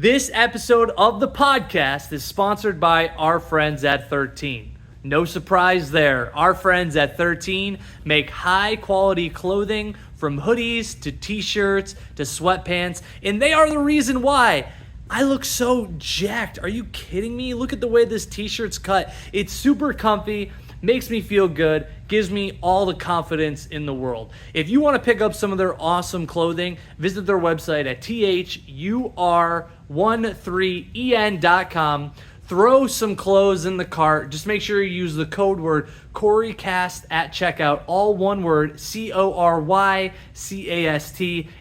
This episode of the podcast is sponsored by our friends at 13. No surprise there. Our friends at 13 make high quality clothing from hoodies to t-shirts to sweatpants, and they are the reason why I look so jacked. Are you kidding me? Look at the way this t-shirt's cut. It's super comfy, makes me feel good, gives me all the confidence in the world. If you want to pick up some of their awesome clothing, visit their website at thur13en.com. Throw some clothes in the cart. Just make sure you use the code word CoryCast at checkout. All one word, CoryCast,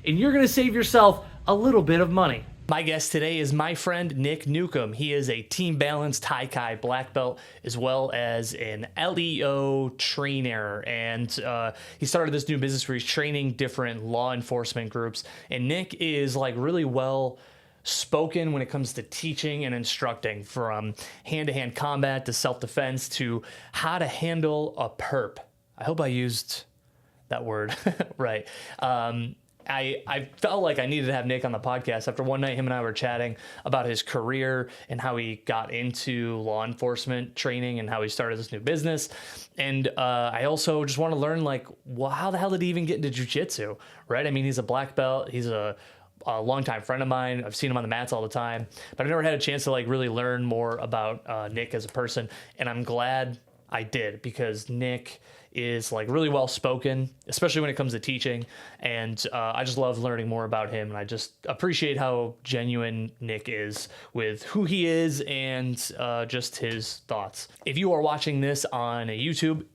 and you're going to save yourself a little bit of money. My guest today is my friend Nick Newcomb. He is a team balance Tai Kai Black Belt as well as an LEO trainer. And he started this new business where he's training different law enforcement groups. And Nick is like really well spoken when it comes to teaching and instructing, from hand-to-hand combat to self-defense to how to handle a perp. I hope I used that word right. I felt like I needed to have Nick on the podcast after one night him and I were chatting about his career and how he got into law enforcement training and how he started this new business. And I also just want to learn, like, well, how the hell did he even get into jiu-jitsu, right? I mean, he's a black belt. He's a longtime friend of mine. I've seen him on the mats all the time, but I've never had a chance to like really learn more about Nick as a person. And I'm glad I did, because Nick is like really well spoken, especially when it comes to teaching. And I just love learning more about him. And I just appreciate how genuine Nick is with who he is and just his thoughts. If you are watching this on YouTube,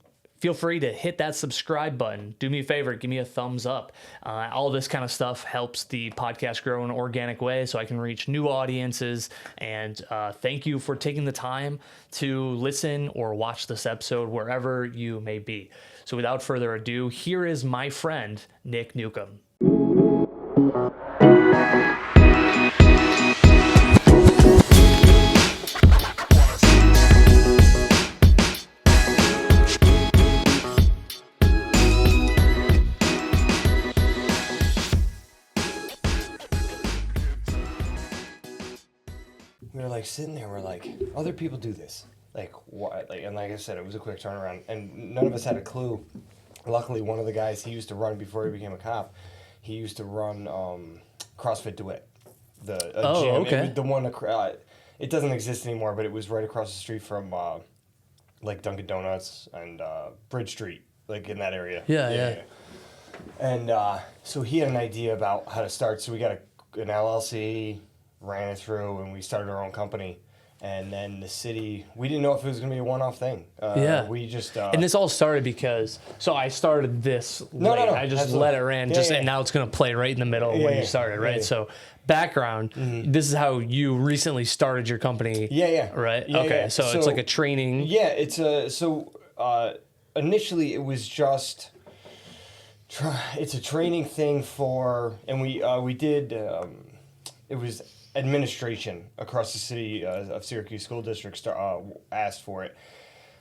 feel free to hit that subscribe button. Do me a favor, give me a thumbs up. All this kind of stuff helps the podcast grow in an organic way so I can reach new audiences. And thank you for taking the time to listen or watch this episode wherever you may be. So without further ado, here is my friend, Nick Newcomb. We were like sitting there, we're like, other people do this. Like, what? Like, and like I said, it was a quick turnaround, and none of us had a clue. Luckily, one of the guys, he used to run before he became a cop. He used to run CrossFit DeWitt. Gym. Okay. The one, it doesn't exist anymore, but it was right across the street from like Dunkin' Donuts and Bridge Street, like in that area. Yeah. And so he had an idea about how to start. So we got an LLC, ran it through, and we started our own company. And then the city, we didn't know if it was going to be a one-off thing. We just... and this all started because... So I started this late. No. I just absolutely. let it run, and now it's going to play right in the middle of when you started, right? So background, this is how you recently started your company. Yeah. Right? Yeah, okay, yeah. so it's like a training... Yeah, it's a... So initially it was just... It's a training thing for... And we did... it was... administration across the city of Syracuse School District asked for it.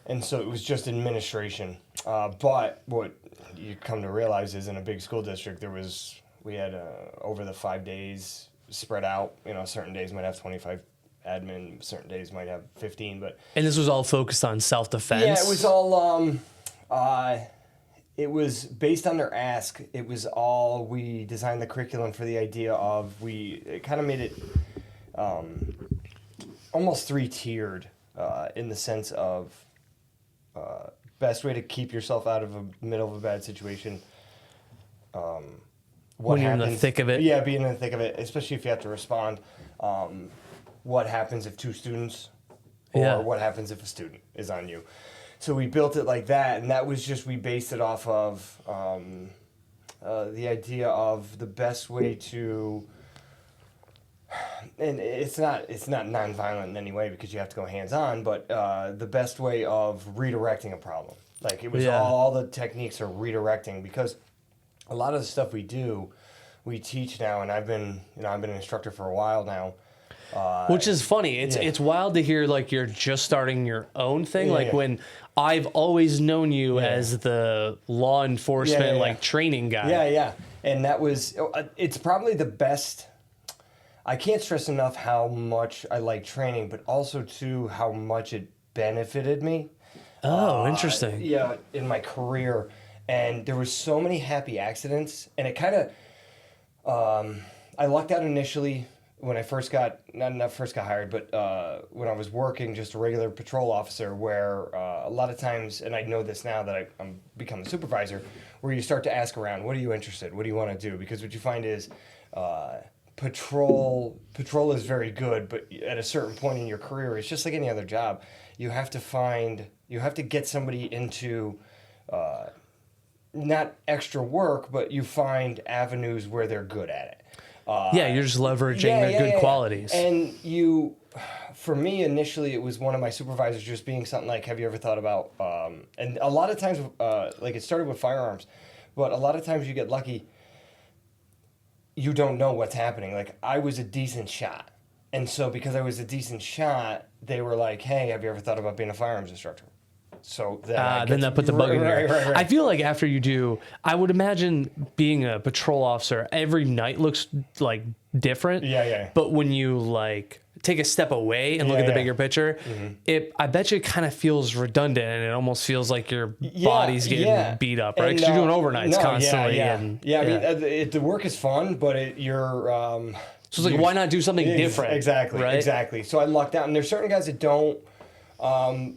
And so it was just administration. But what you come to realize is in a big school district, we had over the 5 days spread out. You know, certain days might have 25 admin, certain days might have 15. And this was all focused on self-defense? Yeah, it was all... it was based on their ask. It was all, we designed the curriculum for the idea of, it kind of made it almost three-tiered in the sense of best way to keep yourself out of the middle of a bad situation. When you're in the thick of it? Yeah, being in the thick of it, especially if you have to respond. What happens if two students, or what happens if a student is on you? So we built it like that, and that was just, we based it off of the idea of the best way to, and it's not nonviolent in any way because you have to go hands-on, but the best way of redirecting a problem. Like, it was all the techniques are redirecting, because a lot of the stuff we do, we teach now, and I've been an instructor for a while now. Which is funny. It's wild to hear, like, you're just starting your own thing. When I've always known you as the law enforcement, like, training guy. Yeah. And that was, it's probably the best, I can't stress enough how much I like training, but also too how much it benefited me. Oh, interesting. Yeah, in my career, and there was so many happy accidents, and it kind of, I lucked out initially when I first got not first got hired, but when I was working just a regular patrol officer, where a lot of times, and I know this now that I'm becoming a supervisor, where you start to ask around, what are you interested? What do you want to do? Because what you find is. Patrol is very good, but at a certain point in your career, it's just like any other job. You have to get somebody into not extra work, but you find avenues where they're good at it. Yeah, you're just leveraging their good qualities. And for me, initially, it was one of my supervisors just being something like, have you ever thought about, and a lot of times, like it started with firearms, but a lot of times you get lucky. You don't know what's happening. Like, I was a decent shot. And so because I was a decent shot, they were like, hey, have you ever thought about being a firearms instructor? So then that put the bug in you. Right. I feel like after you do, I would imagine being a patrol officer, every night looks like different. Yeah. But when you like take a step away and look at the bigger picture, I bet you it kind of feels redundant, and it almost feels like your body's getting beat up, right? Because you're doing overnights constantly. I mean, the work is fun, but you're... so it's like, why not do something different? Exactly, right? Exactly. So I lucked out, and there's certain guys that don't...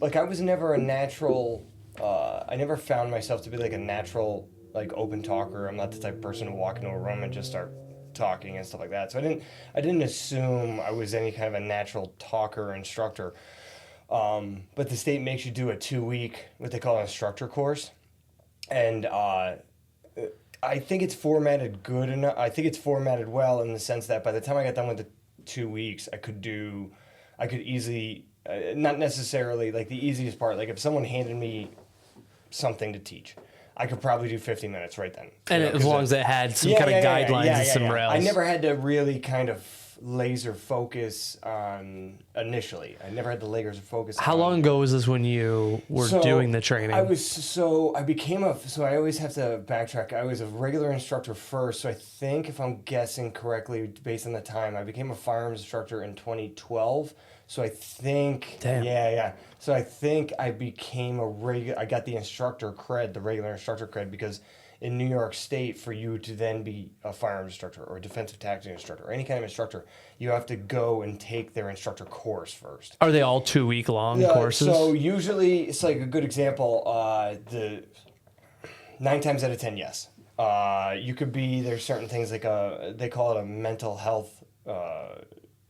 like, I was never a natural... I never found myself to be like a natural, like, open talker. I'm not the type of person to walk into a room and just start talking and stuff like that. So I didn't assume I was any kind of a natural talker or instructor. But the state makes you do a 2-week, what they call an instructor course. And I think it's formatted good enough. I think it's formatted well in the sense that by the time I got done with the 2 weeks, I could easily, not necessarily like the easiest part. Like if someone handed me something to teach, I could probably do 50 minutes right then. And as long as it had some kind of guidelines and some rails. I never had to really kind of laser focus on initially. I never had to laser focus. How long ago was this when you were doing the training? I always have to backtrack. I was a regular instructor first. So I think if I'm guessing correctly, based on the time, I became a firearms instructor in 2012. So I think, So I think I became I got the instructor cred, the regular instructor cred, because in New York State, for you to then be a firearms instructor or a defensive tactics instructor or any kind of instructor, you have to go and take their instructor course first. Are they all 2-week long courses? So usually, it's like a good example, the 9 times out of 10, yes. You could be, there's certain things like they call it a mental health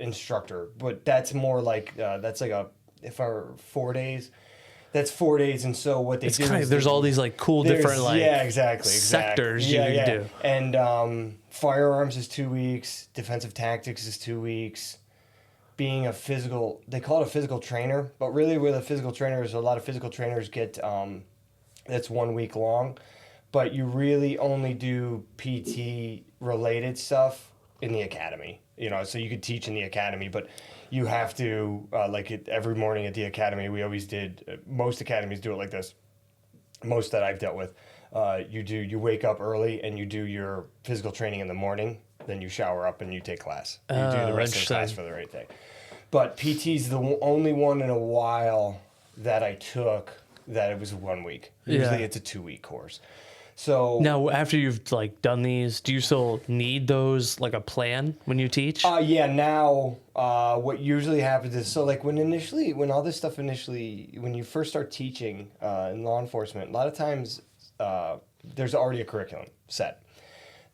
instructor, but that's more like that's like if I were 4 days, that's 4 days. And so what they do is there's all these like cool different like exactly sectors you can do. And firearms is 2 weeks, defensive tactics is 2 weeks. Being a physical, they call it a physical trainer, but really with a physical trainer is a lot of physical trainers get that's 1 week long, but you really only do PT related stuff in the academy. So you could teach in the academy, but you have to, every morning at the academy, we always did, most academies do it like this, most that I've dealt with, you wake up early and you do your physical training in the morning, then you shower up and you take class. You do the rest of the class for the right day. But PT's the only one in a while that I took that it was 1 week. Usually it's a 2-week course. So now, after you've like done these, do you still need those like a plan when you teach? Now what usually happens is when all this stuff when you first start teaching in law enforcement, a lot of times there's already a curriculum set.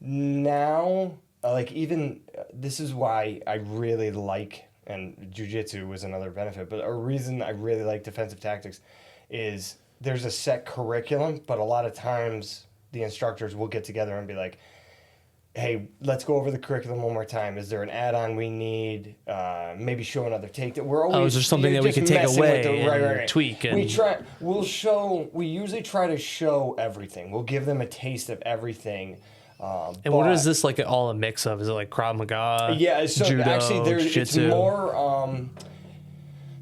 Now, this is why I really like, and jiu-jitsu was another benefit, but a reason I really like defensive tactics is there's a set curriculum, but a lot of times the instructors will get together and be like, hey, let's go over the curriculum one more time. Is there an add-on we need? Maybe show another take. That we're always is there something that we can take away and tweak? And We usually try to show everything. We'll give them a taste of everything. And what is this like all a mix of? Is it like Krav Maga? Yeah, so judo, actually it's more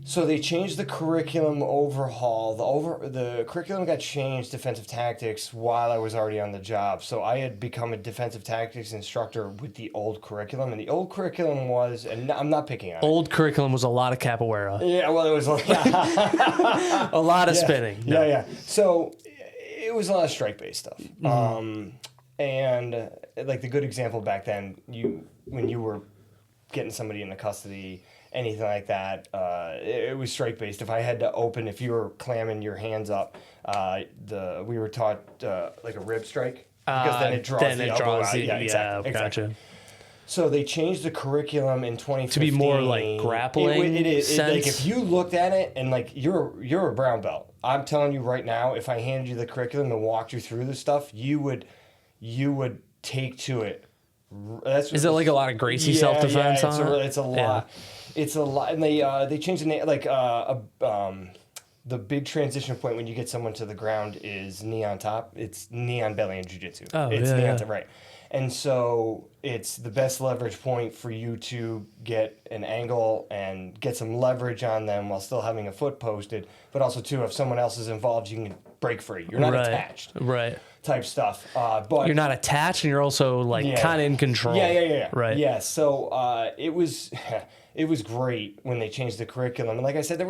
So they changed the curriculum overhaul. The curriculum got changed, defensive tactics, while I was already on the job. So I had become a defensive tactics instructor with the old curriculum, and the old curriculum was, and I'm not picking on it. Old curriculum was a lot of capoeira. Yeah, well, it was like A lot of spinning. No. Yeah. So it was a lot of strike-based stuff. And like the good example back then, when you were getting somebody into custody, anything like that, it was strike-based. If I had to open, if you were clamming your hands up, we were taught like a rib strike, because then it draws the elbow out. Yeah, exactly. Gotcha. So they changed the curriculum in 2015 to be more like grappling. It is sense. like if you looked at it and like you're a brown belt. I'm telling you right now, if I handed you the curriculum and walked you through the stuff, you would take to it. Is it like a lot of Gracie self-defense on it? It's a lot. Yeah. It's a lot, and they changed the name. Like the big transition point when you get someone to the ground is knee on top. It's knee on belly in jiu-jitsu. Oh, it's knee on top, right? And so it's the best leverage point for you to get an angle and get some leverage on them while still having a foot posted. But also too, if someone else is involved, you can break free. You're not attached. Right. Type stuff. But you're not attached, and you're also like kind of in control. Yeah. Right. Yeah. So it was great when they changed the curriculum, and like I said,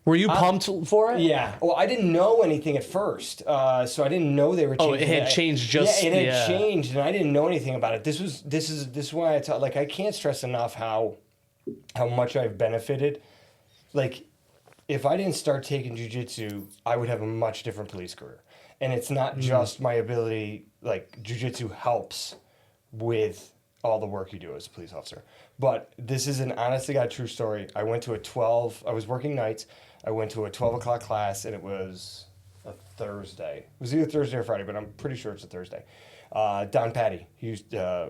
Were you pumped for it? Yeah. Well, I didn't know anything at first, so I didn't know they were changing. Oh, it had changed just. Yeah, it had changed, and I didn't know anything about it. This is why I taught. Like, I can't stress enough how much I've benefited. Like, if I didn't start taking jiu-jitsu, I would have a much different police career. And it's not just my ability. Like, jiu-jitsu helps with all the work you do as a police officer. But this is an honest to God true story. I went to I was working nights. I went to a 12 o'clock class, and it was a Thursday. It was either Thursday or Friday, but I'm pretty sure it's a Thursday. Don Patty, he's a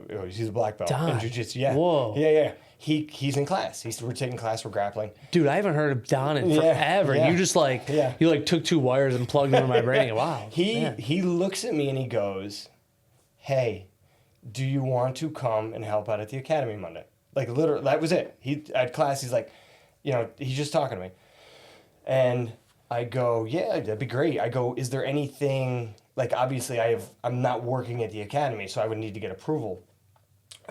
black belt in jiu-jitsu. Yeah. Whoa. Yeah. He's in class. We're taking class. We're grappling. Dude, I haven't heard of Don in forever. Yeah. You just you like took 2 wires and plugged them in my brain. Wow. He looks at me and he goes, "Hey, do you want to come and help out at the academy Monday?" Like, literally, that was it. He at class, he's like, he's just talking to me. And I go, "Yeah, that'd be great." I go, "Is there anything, like, obviously I'm not working at the academy, so I would need to get approval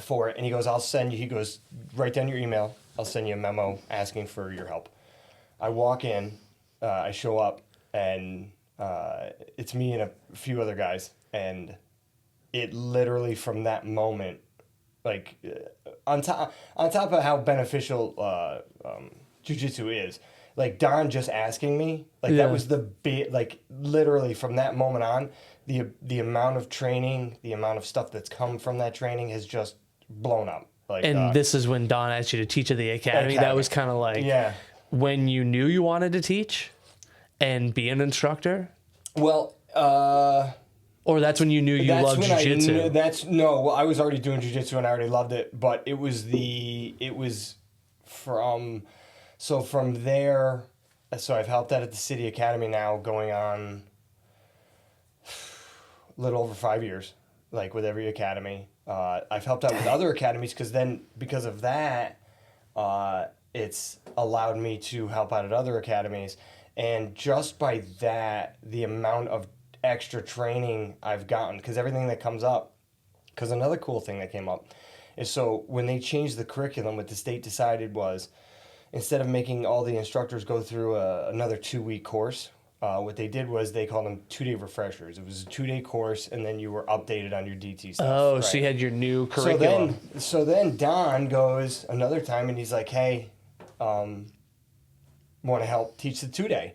for it." And he goes, "I'll send you," he goes, "write down your email. I'll send you a memo asking for your help." I walk in, I show up, and it's me and a few other guys. And it literally, from that moment, like, on top of how beneficial jiu-jitsu is, like, Don just asking me, like, that was the big, like, literally from that moment on, the amount of training, the amount of stuff that's come from that training has just blown up. Like, and this is when Don asked you to teach at the academy. That was kind of like when you knew you wanted to teach and be an instructor? Well, or that's when you knew you loved jiu-jitsu? Well, I was already doing jiu-jitsu and I already loved it, but it was from there, so I've helped out at the City Academy now going on a little over 5 years, like, with every academy. I've helped out with other academies because of that, it's allowed me to help out at other academies. And just by that, the amount of extra training I've gotten, because everything that comes up, because another cool thing that came up is, so when they changed the curriculum, what the state decided was, instead of making all the instructors go through another 2-week course, what they did was they called them 2-day refreshers. It was a 2-day course, and then you were updated on your DT stuff. Oh, right. So you had your new curriculum. So then Don goes another time, and he's like, "Hey, want to help teach the 2-day?"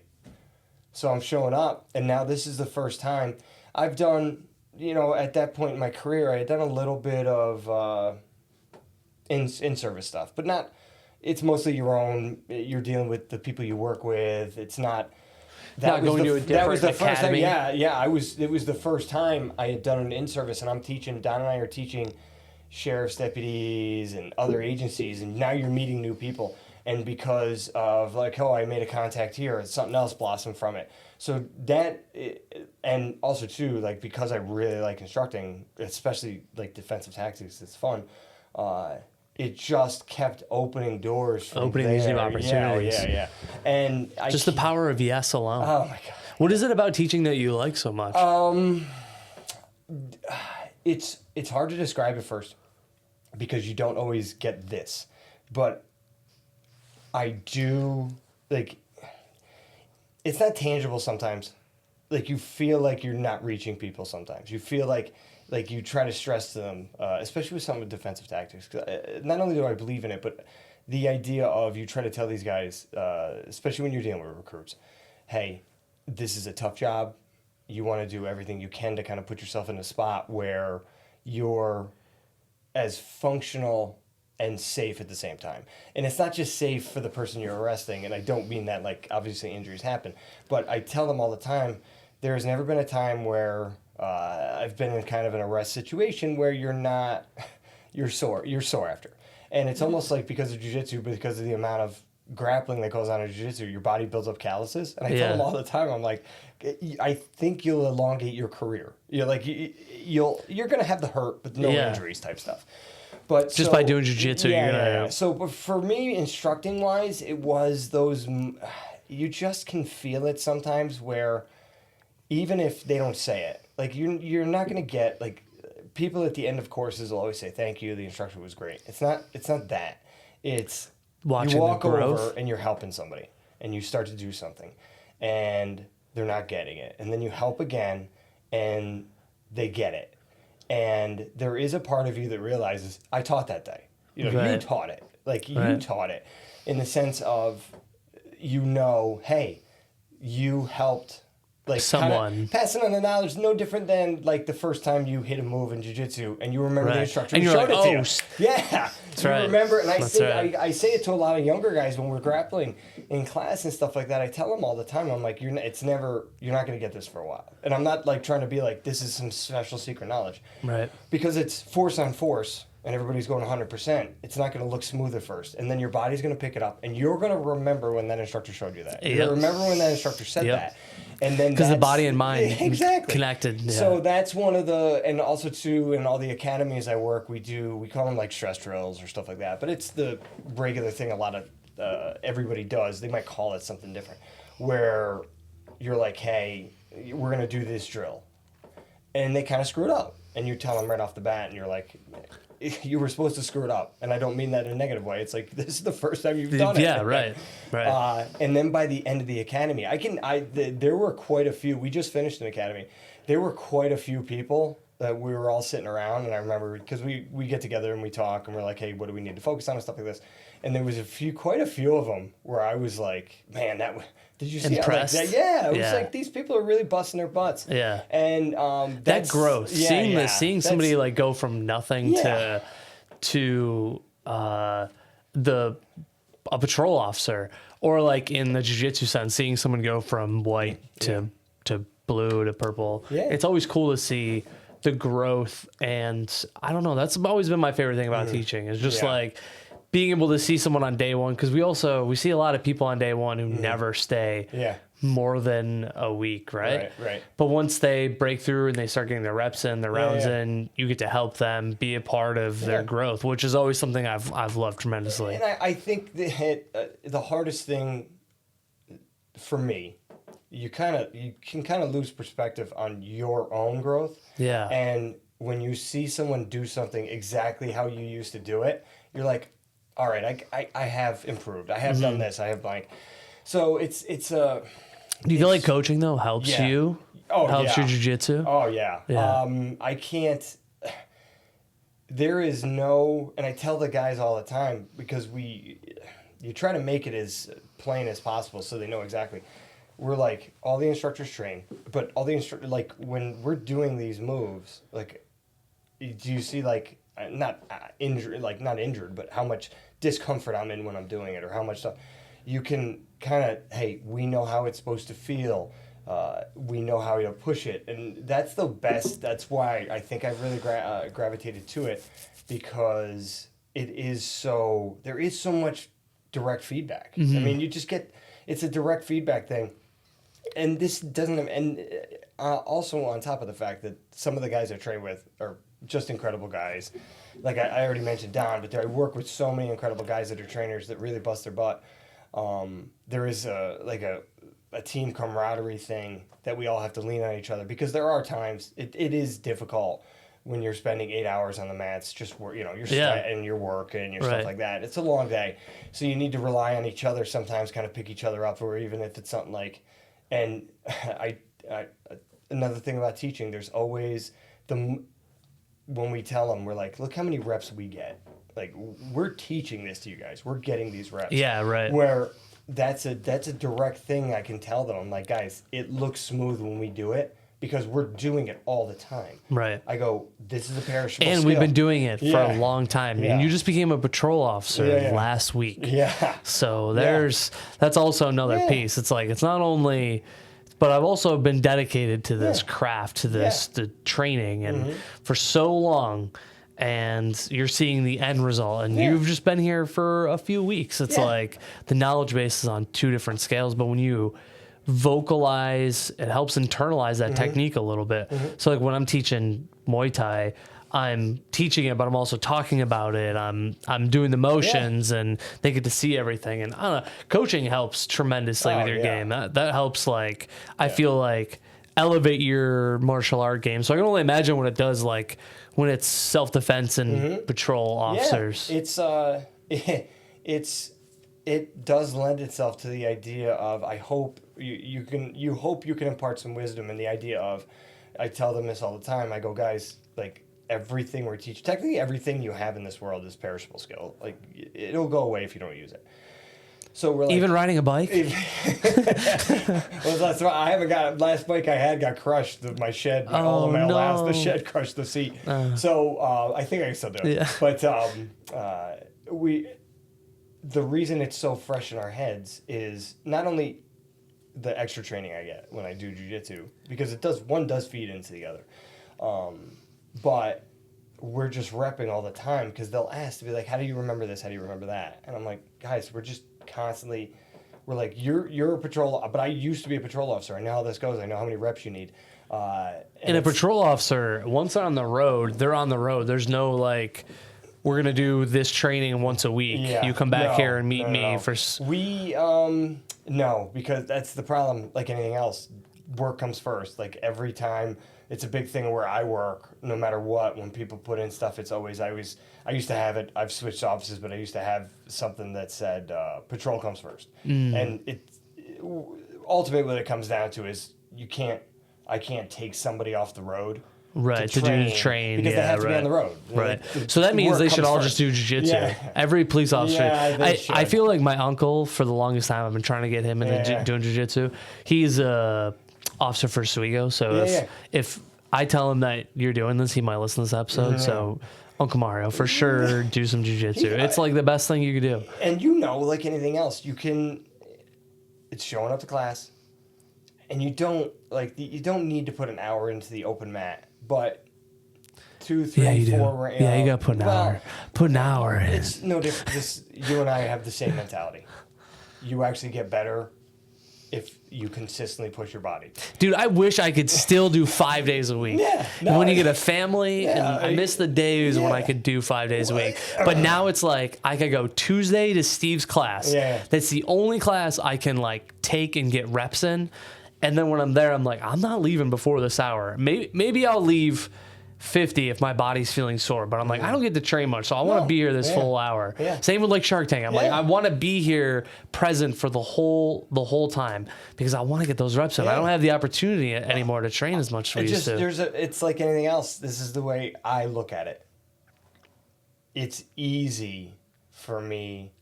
So I'm showing up, and now this is the first time I've done, at that point in my career, I had done a little bit of in-service stuff, but not, it's mostly your own, you're dealing with the people you work with. It's not... Not going to a different academy. It was the first time I had done an in-service, and Don and I are teaching sheriff's deputies and other agencies, and now you're meeting new people. And because of, like, I made a contact here, something else blossomed from it. So that, and also too, like, because I really like instructing, especially like defensive tactics, it's fun. it just kept opening doors from Opening there. these new opportunities. Yeah. And Just the power of yes alone. Oh my God. What is it about teaching that you like so much? It's hard to describe at first because you don't always get this, but I do, like, it's not tangible sometimes. Like, you feel like you're not reaching people sometimes. You feel like you try to stress to them, especially with some of defensive tactics. 'Cause, not only do I believe in it, but the idea of you try to tell these guys, especially when you're dealing with recruits, hey, this is a tough job. You want to do everything you can to kind of put yourself in a spot where you're as functional and safe at the same time. And it's not just safe for the person you're arresting, and I don't mean that, like, obviously injuries happen, but I tell them all the time, there's never been a time where I've been in kind of an arrest situation where you're sore after. And it's almost like because of jiu-jitsu, because of the amount of grappling that goes on in jiu-jitsu, your body builds up calluses. And I tell them all the time, I'm like, I think you'll elongate your career. You're like, you're going to have the hurt, but no injuries type stuff. But just by doing jiu-jitsu, you're gonna. Yeah. So, but for me, instructing wise, it was those. You just can feel it sometimes, where even if they don't say it, like you're not gonna get, like, people at the end of courses will always say thank you. The instruction was great. It's not that. It's Watching you walk the growth. over and you're helping somebody, and you start to do something, and they're not getting it, and then you help again, and they get it. And there is a part of you that realizes, I taught that day. You taught it. Like, you taught it in the sense of, hey, you helped, like, someone. Passing on the knowledge, no different than, like, the first time you hit a move in jiu-jitsu and you remember the instructor and who you're showed like, it to you. Yeah. That's you right. remember, and I That's say it to a lot of younger guys when we're grappling in class and stuff like that. I tell them all the time, I'm like, you're not going to get this for a while. And I'm not, like, trying to be like, this is some special secret knowledge. Right. Because it's force on force, and everybody's going 100%, it's not going to look smooth at first. And then your body's going to pick it up, and you're going to remember when that instructor showed you that. You're going to remember when that instructor said that. And then because the body and mind connected. Yeah. So that's one of the, and also too, in all the academies I work, we call them like stress drills or stuff like that. But it's the regular thing a lot of everybody does. They might call it something different, where you're like, hey, we're going to do this drill. And they kind of screw it up. And you tell them right off the bat, and you're like, you were supposed to screw it up. And I don't mean that in a negative way. It's like, this is the first time you've done it. Yeah, right. And then by the end of the academy, there were quite a few. We just finished an academy. There were quite a few people that we were all sitting around. And I remember, because we get together and we talk, and we're like, hey, what do we need to focus on and stuff like this. And there was quite a few of them where I was like, man, did you see impressed? Like that? Yeah, it was like, these people are really busting their butts. Yeah. And that growth, seeing somebody like go from nothing to a patrol officer, or like in the jiu-jitsu sense, seeing someone go from white to blue to purple. Yeah. It's always cool to see the growth, and I don't know, that's always been my favorite thing about teaching, is just like being able to see someone on day one, because we see a lot of people on day one who never stay more than a week, right? But once they break through and they start getting their reps in, their rounds in, you get to help them be a part of their growth, which is always something I've loved tremendously. And I think the hardest thing for me, you can kind of lose perspective on your own growth. Yeah. And when you see someone do something exactly how you used to do it, you're like, all right, I have improved. I have done this. I have blank. So it's Do you feel like coaching though helps you? Helps your jiu-jitsu? Oh yeah. I can't. There is no, and I tell the guys all the time, because you try to make it as plain as possible so they know exactly. We're like, all the instructors train, but all the instructors, like, when we're doing these moves, like, do you see, like, not injured, but how much discomfort I'm in when I'm doing it, or how much stuff you can kind of, hey, we know how it's supposed to feel. We know how to push it. And that's the best. That's why I think I've really gravitated to it, because there is so much direct feedback. I mean, you just it's a direct feedback thing. And this doesn't, and also on top of the fact that some of the guys I train with are just incredible guys. Like I already mentioned Don, but I work with so many incredible guys that are trainers that really bust their butt. There is a team camaraderie thing that we all have to lean on each other, because there are times it is difficult when you're spending 8 hours on the mats, just you're sweating, you're working, your stuff like that. It's a long day, so you need to rely on each other sometimes, kind of pick each other up, or even if it's something like, and I another thing about teaching, there's always when we tell them, we're like, look how many reps we get. Like, we're teaching this to you guys. We're getting these reps. Yeah, right. Where that's a direct thing I can tell them. I'm like, guys, it looks smooth when we do it, because we're doing it all the time. Right. I go, this is a perishable And skill. we've been doing it for a long time. Yeah. And you just became a patrol officer last week. Yeah. So that's also another piece. It's like, it's not only, but I've also been dedicated to this craft, to this the training, and for so long. And you're seeing the end result, and you've just been here for a few weeks. It's like the knowledge base is on two different scales, but when you vocalize, it helps internalize that technique a little bit. So like when I'm teaching Muay Thai, I'm teaching it, but I'm also talking about it. I'm doing the motions, and they get to see everything. And I don't know, coaching helps tremendously with your game. That helps, like, I feel like, elevate your martial art game. So I can only imagine what it does, like when it's self-defense and patrol officers. It does lend itself to the idea of, I hope you can impart some wisdom, and the idea of, I tell them this all the time. I go, guys, like, everything we teach, technically everything you have in this world is perishable skill. Like, it'll go away if you don't use it. So we're like, even riding a bike. Well, that's right. I haven't got, last bike I had got crushed. My shed, all of my last, the shed crushed the seat. So I think I can still do it. Yeah. But the reason it's so fresh in our heads is not only the extra training I get when I do jiu-jitsu, because one does feed into the other, but we're just repping all the time, because they'll ask to be like, how do you remember this? How do you remember that? And I'm like, guys, we're just constantly, we're like, you're a patrol, but I used to be a patrol officer. I know how this goes. I know how many reps you need. And a patrol officer, once they're on the road, they're on the road. There's no like, we're going to do this training once a week. Yeah. You come back here and meet me for... No, because that's the problem. Like anything else, work comes first. Like every time, it's a big thing where I work, no matter what, when people put in stuff, it's always, I used to have it, I've switched offices, but I used to have something that said, patrol comes first. And ultimately what it comes down to is, I can't take somebody off the road. Right, to train. Because they have to be on the road. Right. So that means they should all just do jiu-jitsu. Yeah. Every police officer. Yeah, I feel like my uncle, for the longest time, I've been trying to get him into doing jiu-jitsu. He's a officer for Suigo, so if I tell him that you're doing this, he might listen to this episode. So Uncle Mario, for sure, do some jiu-jitsu. It's like the best thing you could do. And like anything else, it's showing up to class, and you don't need to put an hour into the open mat. But 2, 3, 4... you got to put an hour. Put an hour in. It's no different. You and I have the same mentality. You actually get better if you consistently push your body. Dude, I wish I could still do 5 days a week. When you get a family, and I miss the days when I could do 5 days a week. But now it's like, I could go Tuesday to Steve's class. That's the only class I can like take and get reps in. And then when I'm there, I'm like, I'm not leaving before this hour. Maybe I'll leave 50 if my body's feeling sore. But I'm like, I don't get to train much, so I want to be here this full hour. Same with like Shark Tank. I'm like, I want to be here present for the whole time, because I want to get those reps in. I don't have the opportunity anymore to train as much as we used to. It's like anything else. This is the way I look at it. It's easy for me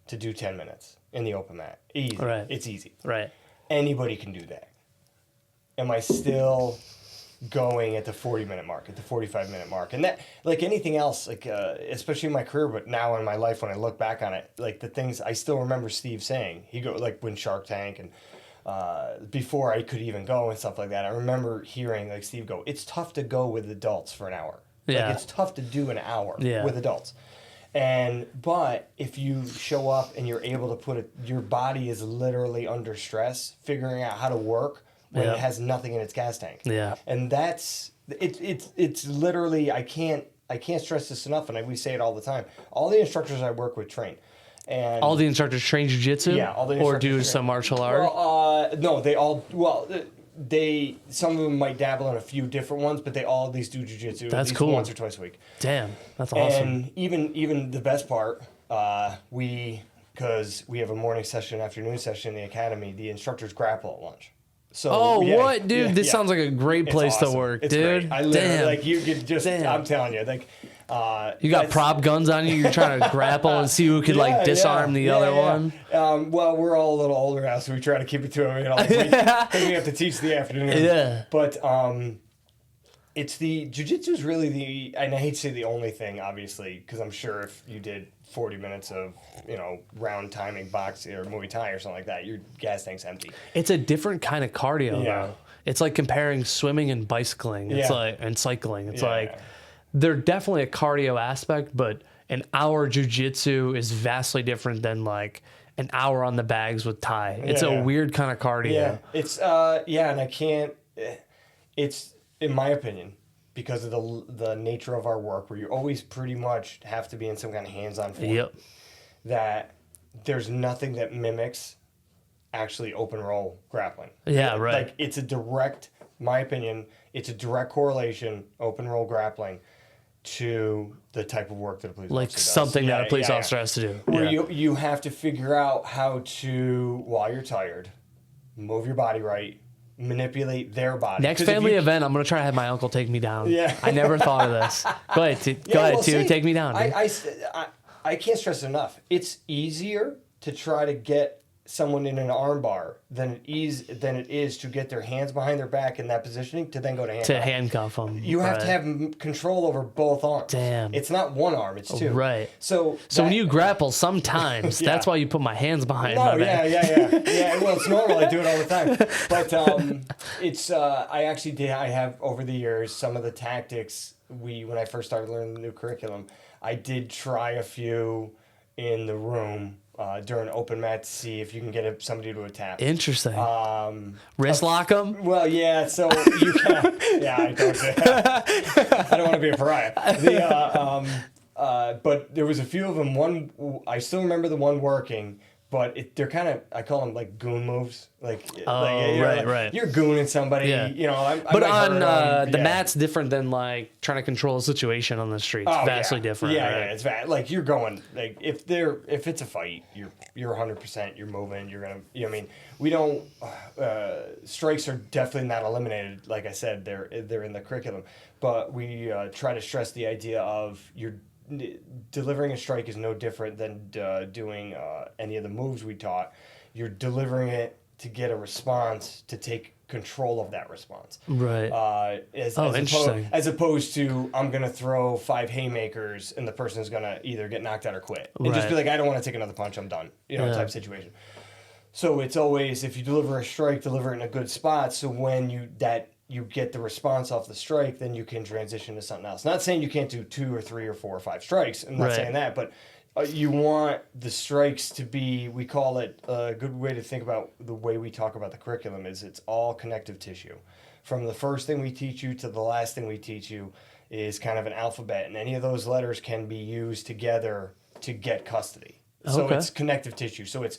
to do 10 minutes in the open mat. Easy. Right. It's easy. Right. Anybody can do that. Am I still going at the 40-minute mark, at the 45-minute mark? And that, like anything else, like especially in my career, but now in my life when I look back on it, like the things I still remember Steve saying. He go like when Shark Tank and before I could even go and stuff like that. I remember hearing like Steve go, "It's tough to go with adults for an hour. Like it's tough to do an hour with adults." But if you show up and you're able to your body is literally under stress, figuring out how to work when it has nothing in its gas tank. Yeah. And that's it's literally I can't stress this enough, and we say it all the time. All the instructors I work with train. And all the instructors train jiu-jitsu? Yeah, all the or instructors do train. some martial art? Well, no, they all some of them might dabble in a few different ones, but they all at least do jiu-jitsu That's at least cool. once or twice a week. Damn, that's awesome. And even the best part, because we have a morning session, afternoon session in the academy, the instructors grapple at lunch. So what, dude? This sounds like a great place awesome. to work, it's dude. Great. I literally, Damn. like, you could just, Damn. I'm telling you, like, you got prop guns on you. You're trying to grapple and see who could like disarm the other one. Well, we're all a little older now, so we try to keep it to it. Like we have to teach the afternoon. Yeah. But it's the jiu-jitsu is really and I hate to say the only thing, obviously, because I'm sure if you did 40 minutes of round timing boxing or Muay Thai or something like that, your gas tank's empty. It's a different kind of cardio. Yeah. Though. It's like comparing swimming and bicycling. It's and cycling. It's like. They're definitely a cardio aspect, but an hour jiu-jitsu is vastly different than like an hour on the bags with Thai. It's a weird kind of cardio. Yeah, it's and I can't. It's in my opinion because of the nature of our work, where you always pretty much have to be in some kind of hands-on form. Yep. That there's nothing that mimics actually open roll grappling. Yeah, right. Like it's a direct, my opinion, it's a direct correlation, open roll grappling, to the type of work that a police officer does. Something that a police officer has to do. Where you have to figure out how to, while you're tired, move your body right, manipulate their body. Next family event, I'm going to try to have my uncle take me down. Yeah. I never thought of this. Go ahead, take me down. I can't stress it enough. It's easier to try to get someone in an arm bar than it is to get their hands behind their back in that positioning to then go to handcuff them. You have to have control over both arms. Damn. It's not one arm, it's two. Right. So when you grapple, sometimes that's why you put my hands behind my back. Yeah. Well, it's normal. I do it all the time. But it's I have over the years some of the tactics when I first started learning the new curriculum, I did try a few in the room. During open mat to see if you can get somebody to a tap. Interesting. Wrist lock them? Well, yeah. So you can. Yeah, I don't. I don't want to be a pariah. But there was a few of them. One, I still remember the one working, but they're kind of, I call them like goon moves. Right. You're gooning somebody. Yeah. But on the mat's different than like trying to control a situation on the streets. Vastly different. Yeah, right? yeah. It's like you're going like if it's a fight, you're 100%. You're moving. You're gonna. I mean, we don't. Strikes are definitely not eliminated. Like I said, they're in the curriculum, but we try to stress the idea of delivering a strike is no different than doing any of the moves we taught. You're delivering it to get a response, to take control of that response. Right. Interesting. As opposed to, I'm going to throw 5 haymakers and the person's going to either get knocked out or quit. And just be like, I don't want to take another punch, I'm done. Type situation. So it's always, if you deliver a strike, deliver it in a good spot. So when you get the response off the strike, then you can transition to something else. Not saying you can't do 2 or 3 or 4 or 5 strikes. I'm not saying that, but you want the strikes to be, we call it, a good way to think about the way we talk about the curriculum is it's all connective tissue. From the first thing we teach you to the last thing we teach you is kind of an alphabet, and any of those letters can be used together to get custody. So it's connective tissue. So it's,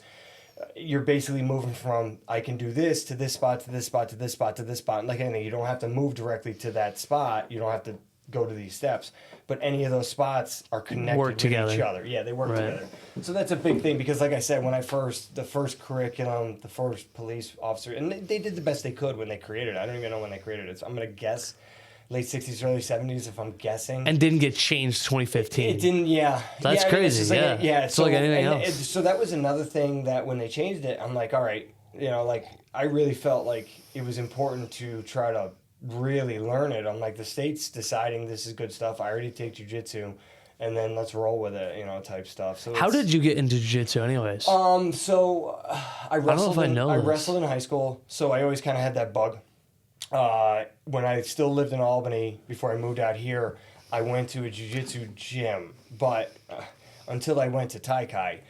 you're basically moving from I can do this to this spot to this spot to this spot to this spot. And like anything, you don't have to move directly to that spot. You don't have to go to these steps. But any of those spots are connected with each other. Yeah, they work together. So that's a big thing because, like I said, when the first curriculum, the first police officer, and they did the best they could when they created it. I don't even know when they created it. So I'm going to guess late 60s, early 70s, if I'm guessing. And didn't get changed 2015. It didn't, yeah. That's crazy, It's like anything else. So that was another thing that when they changed it, I'm like, all right, I really felt like it was important to try to really learn it. I'm like, the state's deciding this is good stuff. I already take jiu-jitsu, and then let's roll with it, type stuff. So how did you get into jiu-jitsu anyways? So I wrestled. I wrestled in high school, so I always kind of had that bug. When I still lived in Albany, before I moved out here, I went to a jiu-jitsu gym, but until I went to Tai Kai,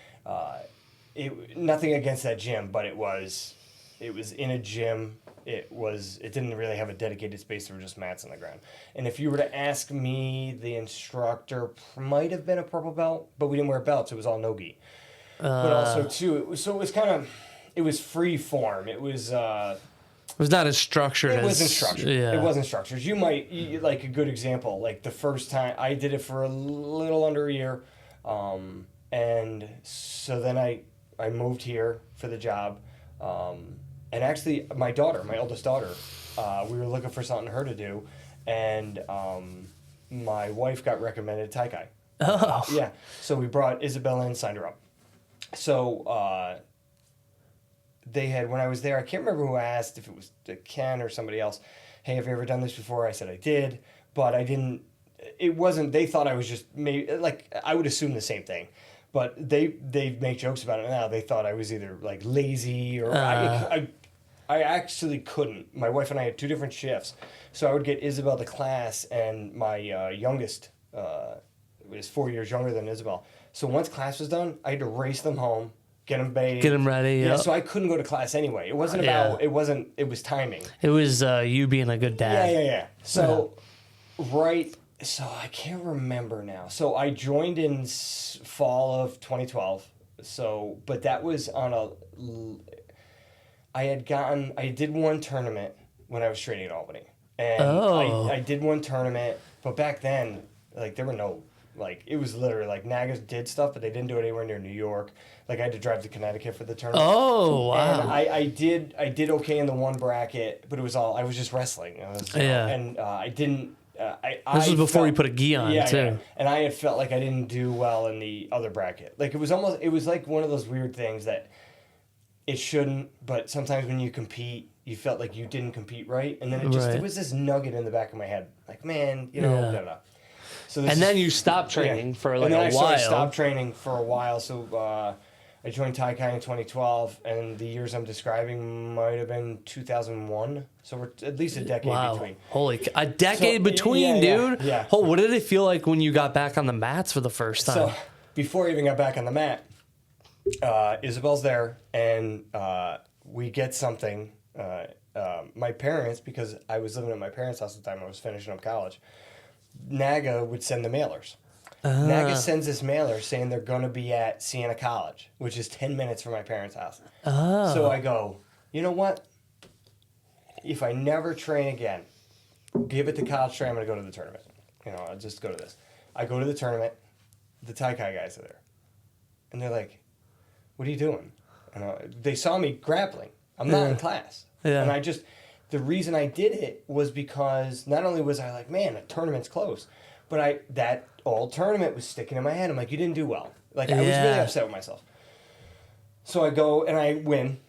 nothing against that gym, but it was it was in a gym. It didn't really have a dedicated space. There were just mats on the ground. And if you were to ask me, the instructor might have been a purple belt, but we didn't wear belts. It was all no-gi. But also too, it was free form. It was not as structured. It wasn't structured. Yeah. It wasn't structured. Like a good example, like the first time I did it for a little under a year, and so then I moved here for the job. And actually, my oldest daughter, we were looking for something for her to do, and my wife got recommended Tai Kai. Oh. Yeah. So we brought Isabella in, signed her up. So they had, when I was there, I can't remember who asked, if it was Ken or somebody else, hey, have you ever done this before? I said I did, but I didn't, it wasn't, they thought I was just, maybe, like, I would assume the same thing. But they make jokes about it now. They thought I was either like lazy or I actually couldn't. My wife and I had 2 different shifts, so I would get Isabel to class, and my youngest was 4 years younger than Isabel. So once class was done, I had to race them home, get them bathed, get them ready. Yeah, yep. so I couldn't go to class anyway. It wasn't about. It wasn't. It was timing. It was you being a good dad. Yeah. So right. So I can't remember now. So I joined in fall of 2012. So, but that was on a. I did one tournament when I was training at Albany, and I did one tournament. But back then, like there were no, like it was literally like Nagas did stuff, but they didn't do it anywhere near New York. Like I had to drive to Connecticut for the tournament. Oh wow! And I did okay in the one bracket, but it was all I was just wrestling. And I didn't. This was before you put a gi on, too. Yeah. And I had felt like I didn't do well in the other bracket. Like it was like one of those weird things that it shouldn't, but sometimes when you compete, you felt like you didn't compete right. And then it was this nugget in the back of my head. Like, man, blah, blah. So then you stopped training for like a while. I stopped training for a while. So I joined Tai Kai in 2012, and the years I'm describing might have been 2001. So we're at least a decade between. A decade between, dude? Yeah. Oh, what did it feel like when you got back on the mats for the first time? So before I even got back on the mat, Isabel's there, and we get something. My parents, because I was living at my parents' house at the time, I was finishing up college, Naga would send the mailers. Naga sends this mailer saying they're going to be at Siena College, which is 10 minutes from my parents' house. So I go, you know what? If I never train again, give it to college train, I'm going to go to the tournament. I'll just go to this. I go to the tournament. The Tai Kai guys are there. And they're like, what are you doing? And they saw me grappling. I'm not in class. Yeah. And the reason I did it was because not only was I like, man, a tournament's close, but that old tournament was sticking in my head. I'm like, you didn't do well. Like, I was really upset with myself. So I go and I win.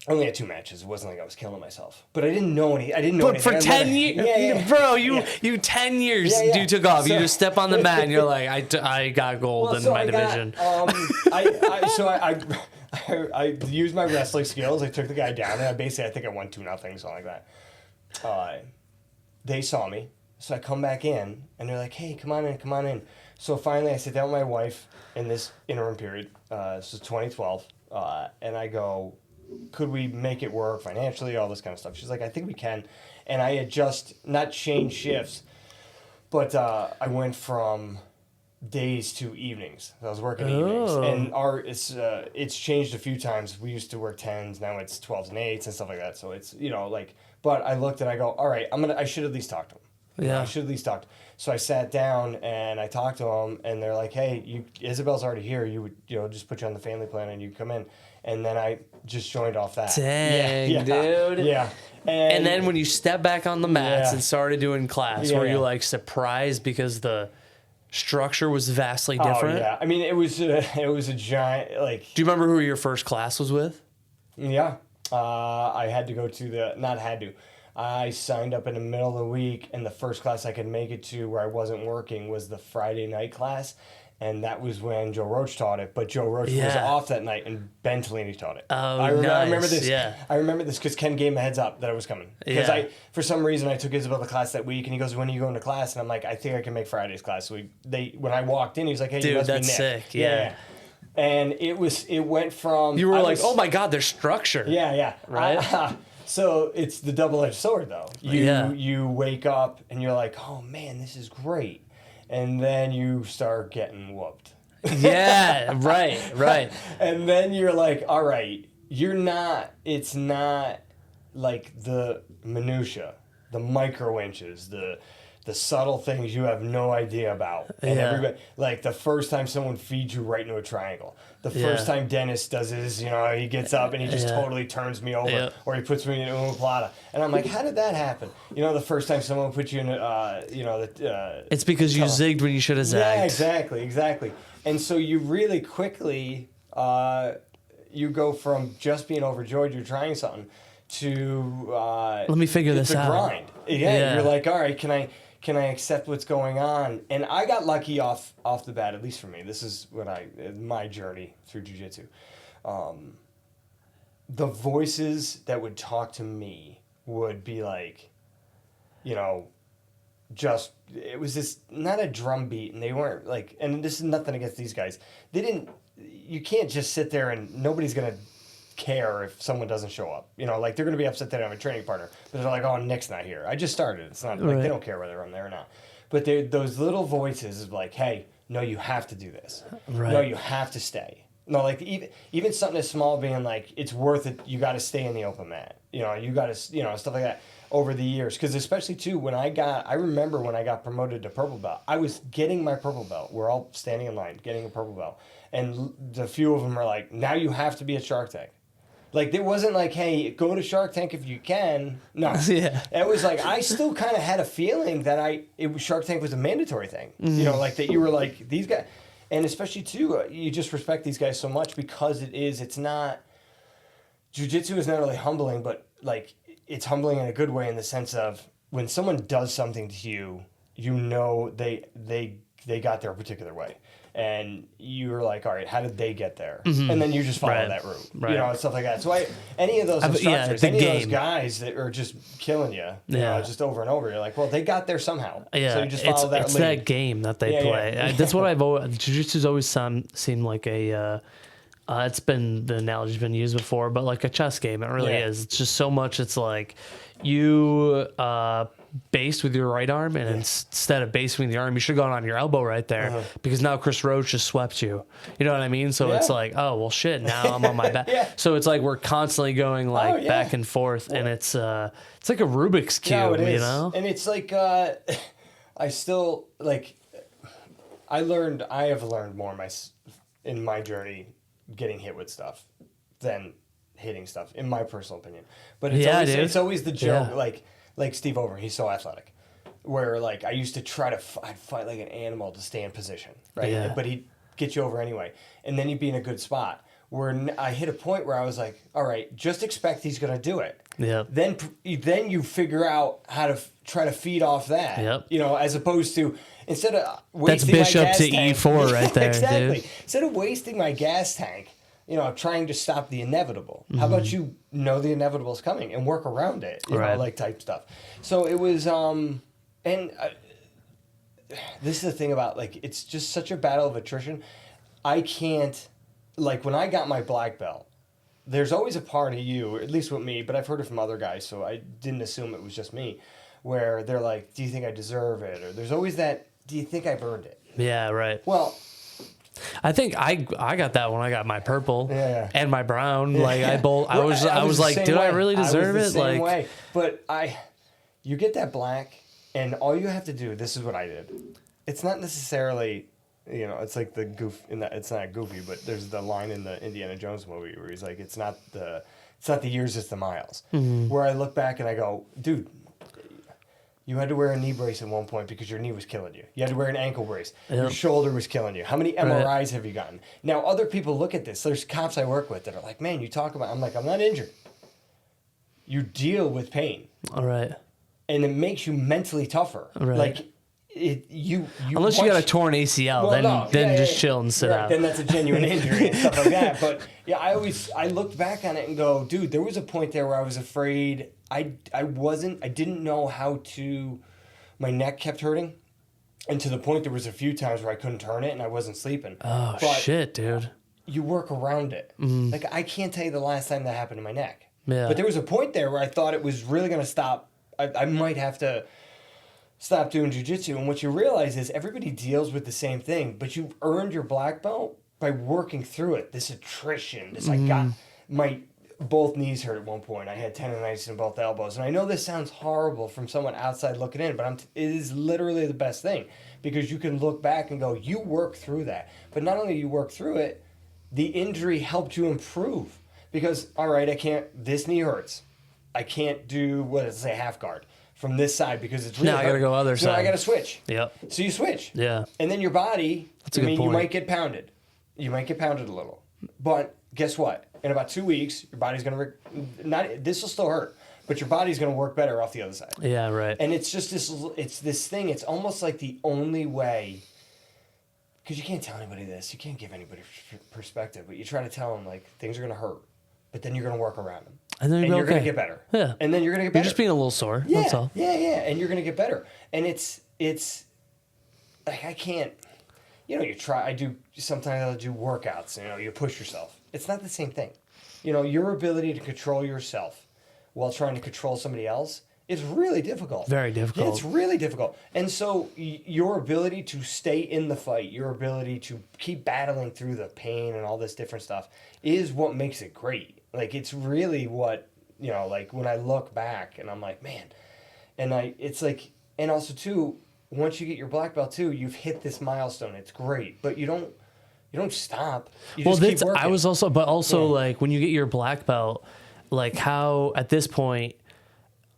I only had 2 matches. It wasn't like I was killing myself. But I didn't know any. But for 10 years, bro, you 10 years you took off. So, you just step on the mat and you're like, I got gold in my division. I used my wrestling skills. I took the guy down, and I think I won 2-0, something like that. They saw me, so I come back in, and they're like, hey, come on in. So finally, I sit down with my wife in this interim period. This is 2012, and I go, could we make it work financially, all this kind of stuff? She's like, I think we can. And I had just not changed shifts, but I went from days to evenings. I was working evenings, and it's changed a few times. We used to work 10s, now it's 12s and 8s and stuff like that. So it's but I looked and I go, all right, I should at least talk to him. I should at least talk. So I sat down and I talked to him, and they're like, hey, Isabel's already here. You would just put you on the family plan and you come in. And then I just joined off that. Dang, dude. Yeah. And then when you stepped back on the mats and started doing class, were you like surprised because the structure was vastly different? Oh, yeah. I mean, it was a giant, like... Do you remember who your first class was with? Yeah. I had to go to I signed up in the middle of the week, and the first class I could make it to where I wasn't working was the Friday night class, and that was when Joe Roach taught it, but Joe Roach was off that night, and Ben Tellini taught it. Oh, I remember this. Yeah. I remember this because Ken gave me a heads up that I was coming. Because for some reason, I took Isabel to class that week, and he goes, when are you going to class? And I'm like, I think I can make Friday's class. So when I walked in, he was like, hey, dude, you must be Nick. That's sick. Yeah. And it went from... You were like, oh my God, there's structure. Yeah. Right? So it's the double-edged sword, though. You wake up and you're like, oh man, this is great. And then you start getting whooped. Yeah, right. And then you're like, all right, it's not like the minutia, the micro inches, the subtle things you have no idea about. And everybody, like the first time someone feeds you right into a triangle, the first time Dennis does his, he gets up and he just totally turns me over, or he puts me in omoplata. And I'm like, how did that happen? The first time someone puts you in, it's because you zigged when you should have zagged. Yeah, exactly. And so you really quickly, you go from just being overjoyed you're trying something to let me figure this out. Grind. Yeah, you're like, all right, can I accept what's going on? And I got lucky off the bat, at least for me. This is my journey through jiu-jitsu. The voices that would talk to me would be like, it was this, not a drum beat, and they weren't like, and this is nothing against these guys. You can't just sit there and nobody's going to care if someone doesn't show up. Like they're going to be upset that I have a training partner, but they're like, oh, Nick's not here. I just started. It's not like they don't care whether I'm there or not. But those little voices of like, hey, no, you have to do this. Right. No, you have to stay. No, like even something as small being like, it's worth it. You got to stay in the open mat. You got to, stuff like that over the years. Because especially too, I remember when I got promoted to purple belt, I was getting my purple belt. We're all standing in line, getting a purple belt. And the few of them are like, now you have to be at Shark Tank. Like, it wasn't like, hey, go to Shark Tank if you can. No. Yeah. It was like, I still kind of had a feeling that Shark Tank was a mandatory thing. Mm-hmm. Like that you were like, these guys, and especially too, you just respect these guys so much because it's not, jiu-jitsu is not really humbling, but like, it's humbling in a good way in the sense of when someone does something to you, they got there a particular way. And you're like, all right, how did they get there? Mm-hmm. And then you just follow that route, and stuff like that. So any of those instructors, any of those guys that are just killing you, just over and over, you're like, well, they got there somehow. Yeah, so you just follow that lead. It's that game that they play. Yeah. That's what I've always, jiu-jitsu's always seemed like a, it's been, the analogy's been used before, but like a chess game, it really is. It's just so much, it's like, you base with your right arm, and instead of basing with your arm, you should have gone on your elbow right there, because now Chris Roach just swept you. You know what I mean? So it's like, oh, well, shit, now I'm on my back. So it's like we're constantly going like back and forth, and it's like a Rubik's Cube, And it's like, I still, like, I have learned more in my journey getting hit with stuff than hitting stuff, in my personal opinion. But it's always the joke, like Steve Over, he's so athletic, where like I used to try to I'd fight like an animal to stay in position, right? But he'd get you over anyway, and then he'd be in a good spot. Where I hit a point where I was like, all right, just expect he's gonna do it. Yeah. Then you figure out how to try to feed off that. Yep. As opposed to instead of wasting that's Bishop my gas to tank, E4 right there, exactly. Dude. Instead of wasting my gas tank, trying to stop the inevitable. How about you know the inevitable is coming and work around it, like type stuff. So it was, this is the thing about, like, it's just such a battle of attrition. I can't, like, when I got my black belt, there's always a part of you, at least with me, but I've heard it from other guys, so I didn't assume it was just me, where they're like, do you think I deserve it? Or there's always that, do you think I've earned it? Yeah, right. Well, I think I got that when I got my purple and my brown. Like I was like, did I really deserve it? Same way. But you get that black, and all you have to do. This is what I did. It's not necessarily, it's like the goof. It's not goofy, but there's the line in the Indiana Jones movie where he's like, it's not the years, it's the miles. Mm-hmm. Where I look back and I go, dude. You had to wear a knee brace at one point because your knee was killing you. You had to wear an ankle brace. Yep. Your shoulder was killing you. How many MRIs have you gotten? Now, other people look at this. There's cops I work with that are like, man, you talk about... I'm like, I'm not injured. You deal with pain. All right. And it makes you mentally tougher. Right. Like, unless you got a torn ACL, then just chill and sit out. Then that's a genuine injury and stuff like that. But, yeah, I look back on it and go, dude, there was a point there where I was afraid... I didn't know how to, my neck kept hurting, and to the point there was a few times where I couldn't turn it and I wasn't sleeping. Oh, shit, dude. you work around it. Like, I can't tell you the last time that happened to my neck. Yeah. But there was a point there where I thought it was really going to stop. I might have to stop doing jiu-jitsu. And what you realize is everybody deals with the same thing, but you earned your black belt by working through it. This attrition, this I got my both knees hurt at one point. I had tendonitis in both elbows. And I know this sounds horrible from someone outside looking in, but it is literally the best thing because you can look back and go, you work through that. But not only you work through it, the injury helped you improve because, all right, this knee hurts. I can't do, half guard from this side because it's really I got to go other side. I got to switch. Yep. So you switch. Yeah. And then your body, That's a good point. you might get pounded. You might get pounded a little. But guess what? In about 2 weeks, your body's going to, this will still hurt, but your body's going to work better off the other side. Yeah, right. And it's just this thing. It's almost like the only way, because you can't tell anybody this. You can't give anybody perspective, but you try to tell them, like, things are going to hurt, but then you're going to work around them. And then you're going to get better. Yeah. And then you're going to get better. You're just being a little sore. Yeah, That's all. yeah. And you're going to get better. And it's like, I can't, sometimes I'll do workouts, you push yourself. It's not the same thing. Your ability to control yourself while trying to control somebody else is really difficult. Very difficult. Yeah, it's really difficult. And so your ability to stay in the fight, your ability to keep battling through the pain and all this different stuff is what makes it great. Like, it's really what, like when I look back and I'm like, man, and also too, once you get your black belt too, you've hit this milestone. It's great, but you don't stop. You just keep working. I was also, like when you get your black belt, like how at this point,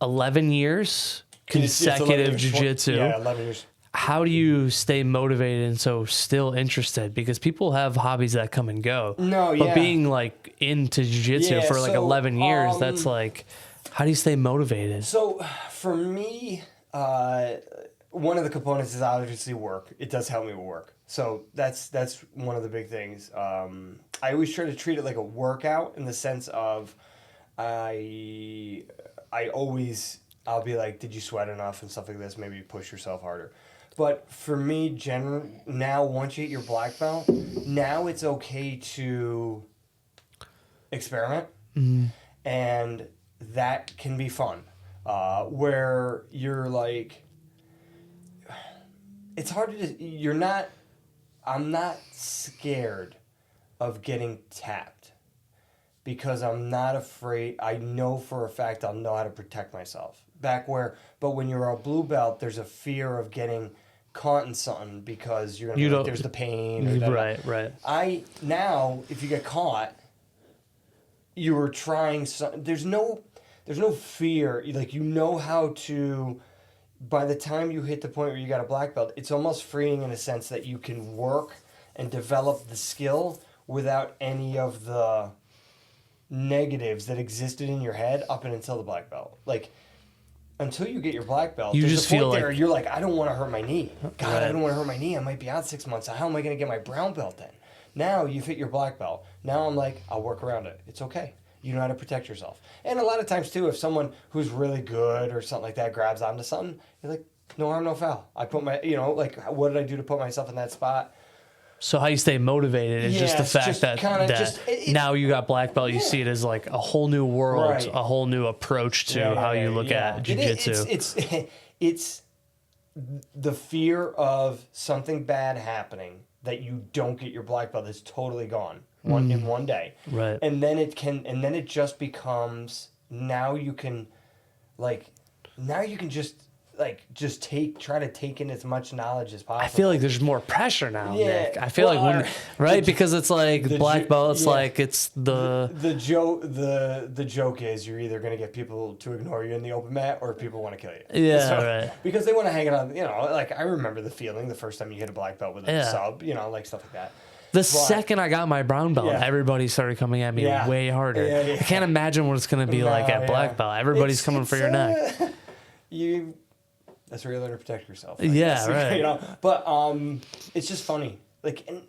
11 years consecutive jiu-jitsu. Yeah, 11 years. How do you stay motivated and so still interested? Because people have hobbies that come and go. But being like into jiu-jitsu for like 11 years, that's like, how do you stay motivated? So for me, one of the components is obviously work. It does help me with work. So that's one of the big things. I always try to treat it like a workout in the sense of I'll be like, did you sweat enough and stuff like this? Maybe push yourself harder. But for me, now once you hit your black belt, now it's okay to experiment. And that can be fun. Where you're like, it's hard to I'm not scared of getting tapped because I'm not afraid. I know for a fact I'll know how to protect myself. But when you're a blue belt, there's a fear of getting caught in something because you're gonna there's the pain. Right. Now, if you get caught, you were trying there's no fear. Like, how to. By the time you hit the point where you got a black belt, it's almost freeing in a sense that you can work and develop the skill without any of the negatives that existed in your head up until the black belt. Like, until you get your black belt, you just feel like you're like, I don't want to hurt my knee. God, I don't want to hurt my knee. I might be out 6 months. How am I going to get my brown belt then? Now you've hit your black belt. Now I'm like, I'll work around it. It's okay. You know how to protect yourself. And a lot of times, too, if someone who's really good or something like that grabs onto something, you're like, no harm, no foul. I put my, what did I do to put myself in that spot? So how you stay motivated is just the fact that now you got black belt, you see it as like a whole new world, a whole new approach to how you look at jiu-jitsu. It's the fear of something bad happening that you don't get your black belt is totally gone in one day. Right. And then it just becomes, now you can try to take in as much knowledge as possible. I feel like there's more pressure now, Nick. I feel because it's like black belt, it's like it's the joke is you're either gonna get people to ignore you in the open mat or people want to kill you. Yeah, right. Because they want to hang it on, like I remember the feeling the first time you hit a black belt with a sub, like stuff like that. Second I got my brown belt, everybody started coming at me way harder. I can't imagine what it's gonna be like at black belt. Everybody's coming for your neck. That's where you learn to protect yourself. Right. But it's just funny. Like, and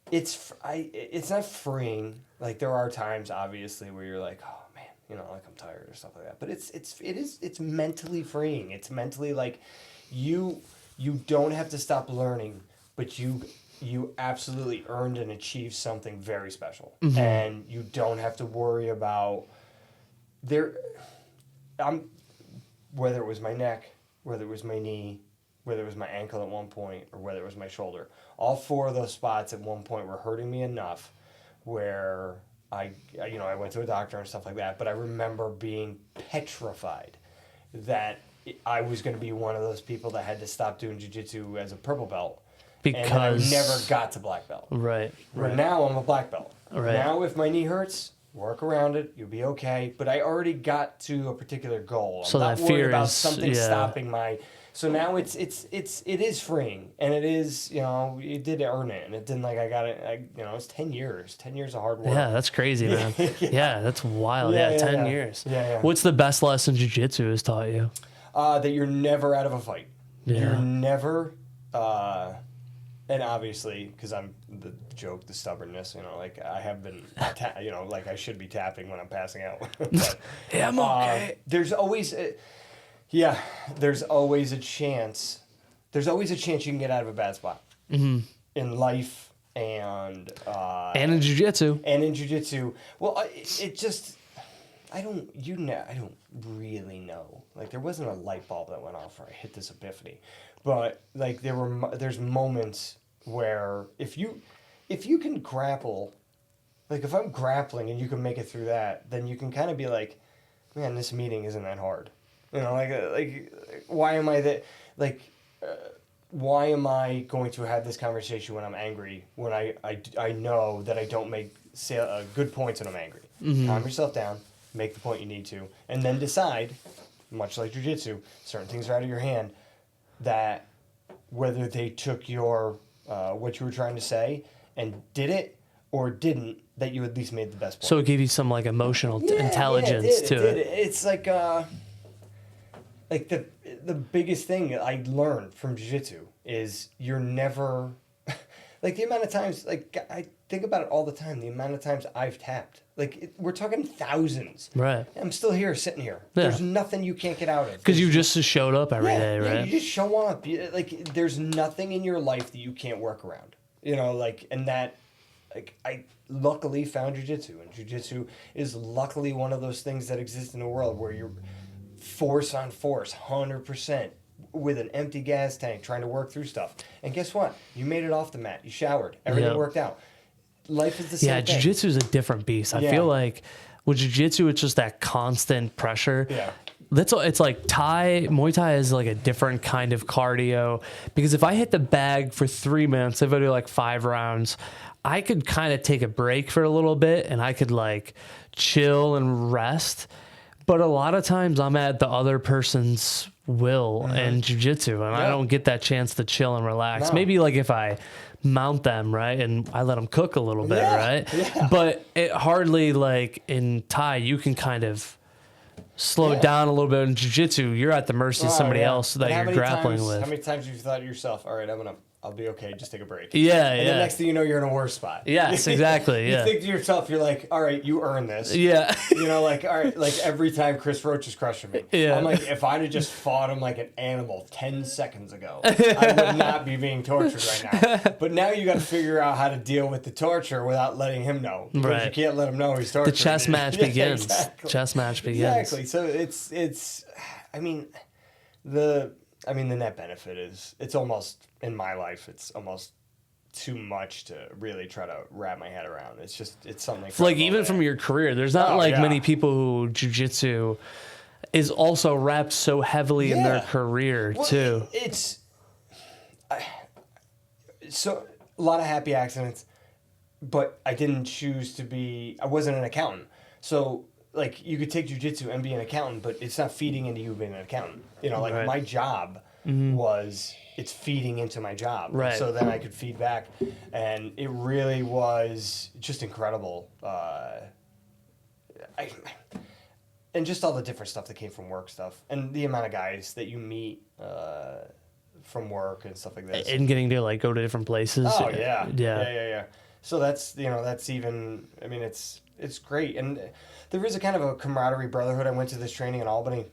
it's not freeing. Like, there are times, obviously, where you're like, oh man, like I'm tired or stuff like that. But it's mentally freeing. It's mentally like you don't have to stop learning, but you you absolutely earned and achieved something very special. And you don't have to worry about whether it was my neck, whether it was my knee, whether it was my ankle at one point, or whether it was my shoulder. All 4 of those spots at one point were hurting me enough where I went to a doctor and stuff like that, but I remember being petrified that I was going to be one of those people that had to stop doing jiu-jitsu as a purple belt. And I never got to black belt. Right. Now I'm a black belt. Right. Now if my knee hurts, work around it. You'll be okay. But I already got to a particular goal. I'm not worried about something stopping my. So now it is freeing, and it is, you did earn it, and it didn't like I got it. It's 10 years, 10 years of hard work. Yeah, that's crazy, man. Yeah, that's wild. Yeah, 10 years. Yeah. What's the best lesson jiu-jitsu has taught you? That you're never out of a fight. Yeah. You're never. And obviously, because I'm the joke, the stubbornness, like I have been, like I should be tapping when I'm passing out. But, yeah, I'm okay. There's always a chance. There's always a chance you can get out of a bad spot in life and in jiu-jitsu. And in jiu-jitsu. Well, it just, I don't really know. Like there wasn't a light bulb that went off where I hit this epiphany, but like there's moments where if you can grapple, like if I'm grappling and you can make it through that, then you can kind of be like, man, this meeting isn't that hard. Like why am I that? Like, why am I going to have this conversation when I'm angry? When I know that I don't make good points when I'm angry. Calm yourself down, make the point you need to, and then decide. Much like jiu-jitsu, certain things are out of your hand. That whether they took your what you were trying to say and did it or didn't, that you at least made the best point. So it gave you some like emotional intelligence to it. It's like the biggest thing I learned from jiu-jitsu is you're never like the amount of times, like I think about it all the time, the amount of times I've tapped. Like we're talking thousands. Right. I'm still here, sitting here. Yeah. There's nothing you can't get out of. Because you just showed up every day, right? Yeah, you just show up. Like there's nothing in your life that you can't work around. And that, like I luckily found jiu-jitsu, and jiu-jitsu is luckily one of those things that exist in the world where you're force on force, 100%. With an empty gas tank trying to work through stuff. And guess what? You made it off the mat. You showered. Everything worked out. Life is the same thing. Yeah, jiu-jitsu is a different beast. I feel like with jiu-jitsu, it's just that constant pressure. Yeah. It's like Muay Thai is like a different kind of cardio. Because if I hit the bag for 3 minutes, if I do like 5 rounds, I could kind of take a break for a little bit and I could like chill and rest. But a lot of times I'm at the other person's will in jiu-jitsu, and I don't get that chance to chill and relax. No. Maybe like if I mount them, right, and I let them cook a little bit, right? Yeah. But it hardly, like in Thai, you can kind of slow down a little bit. In jiu-jitsu, you're at the mercy of somebody else that you're grappling with. How many times have you thought to yourself, all right, I'll be okay, just take a break. Yeah, and the next thing you know, you're in a worse spot. Yes, exactly. You think to yourself, you're like, all right, you earned this. Yeah. Like, all right, like every time Chris Roach is crushing me. Yeah. I'm like, if I'd have just fought him like an animal 10 seconds ago, I would not be being tortured right now. But now you got to figure out how to deal with the torture without letting him know. Because you can't let him know he's torturing. The chess match begins. Exactly. Chess match begins. Exactly. So it's, the net benefit is, it's almost, in my life, it's almost too much to really try to wrap my head around. It's something. Like even from your career, there's not many people who jiu-jitsu is also wrapped so heavily in their career too. So a lot of happy accidents, but I didn't choose to be. I wasn't an accountant, so. Like, you could take jiu-jitsu and be an accountant, but it's not feeding into you being an accountant. My job was, it's feeding into my job. Right. So then I could feed back. And it really was just incredible. And just all the different stuff that came from work stuff. And the amount of guys that you meet from work and stuff like that. And getting to, like, go to different places. Oh, yeah. So that's, that's even, it's great. And there is a kind of a camaraderie brotherhood. I went to this training in Albany,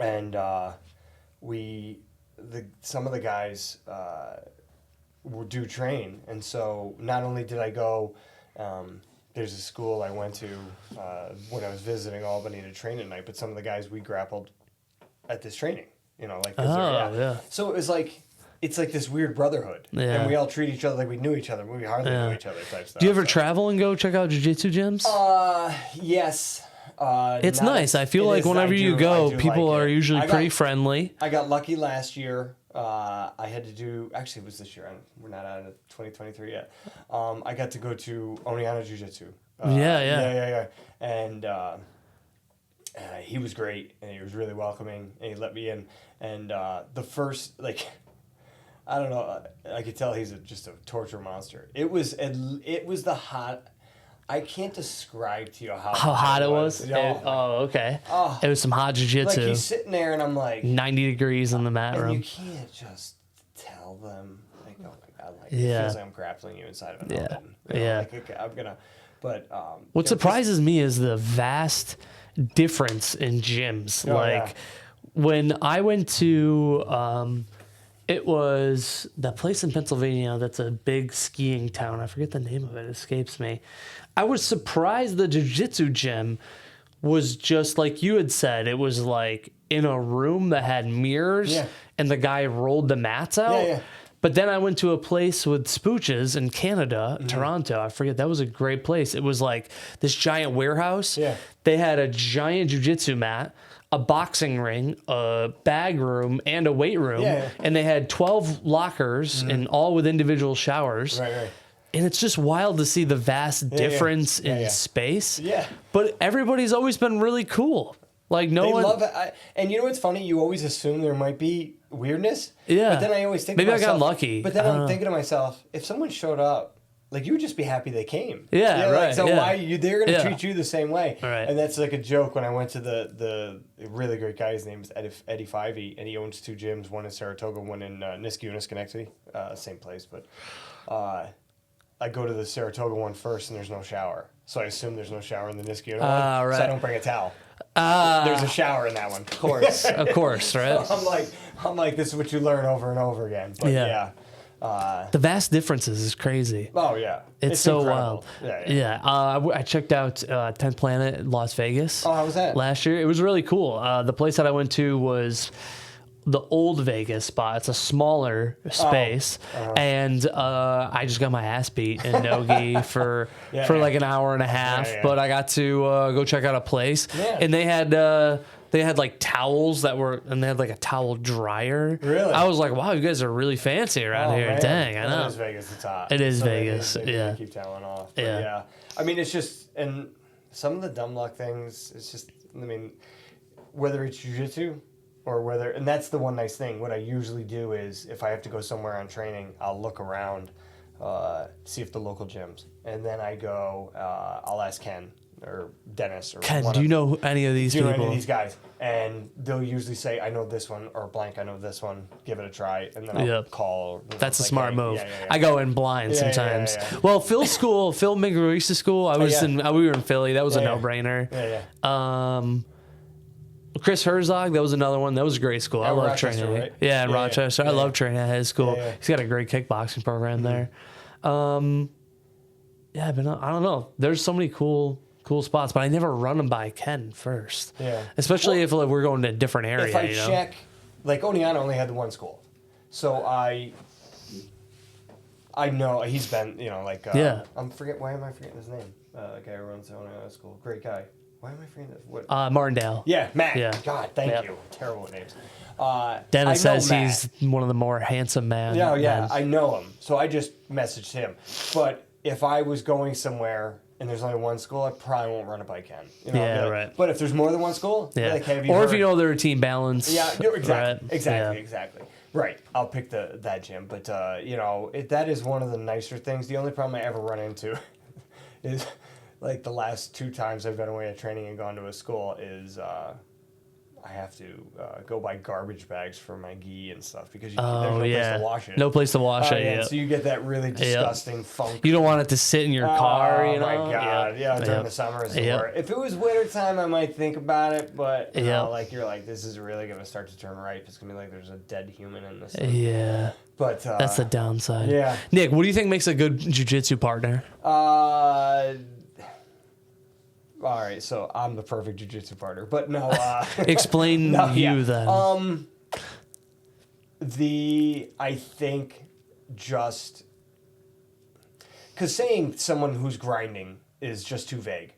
and some of the guys, do train. And so not only did I go, there's a school I went to when I was visiting Albany to train at night, but some of the guys we grappled at this training, like, 'cause yeah. So it was like, it's like this weird brotherhood, and we all treat each other like we knew each other, but we hardly knew each other type stuff. Do you ever travel and go check out jiu-jitsu gyms? Yes. It's nice. I feel like whenever you go, people are usually pretty friendly. I got lucky last year. I had to do, actually it was this year, we're not out of 2023 yet. I got to go to Oniana Jiu-Jitsu. Yeah. And he was great, and he was really welcoming, and he let me in. And the first, I don't know, I could tell he's just a torture monster. It was the hot. I can't describe to you how hot it was. Okay. Oh, it was some hot jiu-jitsu. Like he's sitting there, and I'm like 90 degrees in the mat and room. You can't just tell them like, oh my god, like it feels like I'm grappling you inside of an oven. Like, okay, I'm gonna. But what surprises me is the vast difference in gyms. When I went to. It was that place in Pennsylvania that's a big skiing town. I forget the name of it. It escapes me. I was surprised the jiu-jitsu gym was just like you had said. It was like in a room that had mirrors and the guy rolled the mats out. But then I went to a place with Spooches in Canada, Toronto. I forget. That was a great place. It was like this giant warehouse. They had a giant jiu-jitsu mat, a boxing ring, a bag room, and a weight room. And they had 12 lockers and all with individual showers. Right. And it's just wild to see the vast difference in space. But everybody's always been really cool. Like they love it. And you know what's funny? You always assume there might be weirdness. But then I always think maybe to myself, I got lucky. But then I'm thinking to myself, if someone showed up, like you would just be happy they came. Right. So why they're gonna treat you the same way. Right. And that's like a joke when I went to the really great guy. His name is Eddie Fivey, and he owns 2 gyms, one in Saratoga, one in Niskayuna, Schenectady, same place. But I go to the Saratoga one first, and there's no shower, so I assume there's no shower in the Niskayuna one. So I don't bring a towel. There's a shower in that one. Of course. Of course, right? So I'm like, this is what you learn over and over again. But the vast differences is crazy. Oh yeah, it's so incredible. wild. I checked out 10th Planet in Las Vegas. Oh, how was that? Last year, it was really cool. The place that I went to was the old Vegas spot. It's a smaller space, and I just got my ass beat in no-gi for like an hour and a half. But I got to go check out a place, and they had like towels and they had like a towel dryer. Really? I was like, wow, you guys are really fancy around here. Man. Dang, I know. It is Vegas, it's hot. It is Vegas, they keep toweling off. But I mean, it's just, and some of the dumb luck things, it's just, I mean, whether it's jiu-jitsu or and that's the one nice thing. What I usually do is, if I have to go somewhere on training, I'll look around, see if the local gyms. And then I go, I'll ask Ken or Dennis or Ken, do you know any of these people? Do you know any of these guys? And they'll usually say, I know this one, or blank, I know this one, give it a try, and then I'll call. That's a smart move. I go in blind sometimes. Well, Phil Mingarisa's school, we were in Philly. That was a no-brainer. Chris Herzog, that was another one. That was a great school. I love training. Right? Yeah, in Rochester. I love training at his school. He's got a great kickboxing program there. But I don't know. There's so many cool spots, but I never run them by Ken first. Especially if we're going to a different area. If I check, like Oniana only had the one school, so I know he's been, why am I forgetting his name? The guy who runs the Oniana school, great guy. Why am I forgetting this? What? Martindale. Yeah, Matt. Yeah. God, thank you. Terrible with names. Dennis says he's one of the more handsome men. Yeah, I know him, so I just messaged him. But if I was going somewhere and there's only one school, I probably won't run it by Ken. Right. But if there's more than one school, like, have you or heard? If you know they're a team balance. Yeah, exactly. Right, I'll pick that gym. But that is one of the nicer things. The only problem I ever run into is, like, the last 2 times I've been away at training and gone to a school is I I have to go buy garbage bags for my gi and stuff because there's Oh, no place yeah. to wash it. No place to wash it, yeah. So you get that really disgusting funk. You don't want it to sit in your car, you know? Oh, my God. Yeah, during the summer is the worst. If it was wintertime, I might think about it, but, you know, like, you're like, this is really going to start to turn ripe. It's going to be like there's a dead human in this thing. Yeah. But that's the downside. Yeah. Nick, what do you think makes a good jiu-jitsu partner? All right, so I'm the perfect jiu-jitsu partner, but no. Explain then. I think just because saying someone who's grinding is just too vague.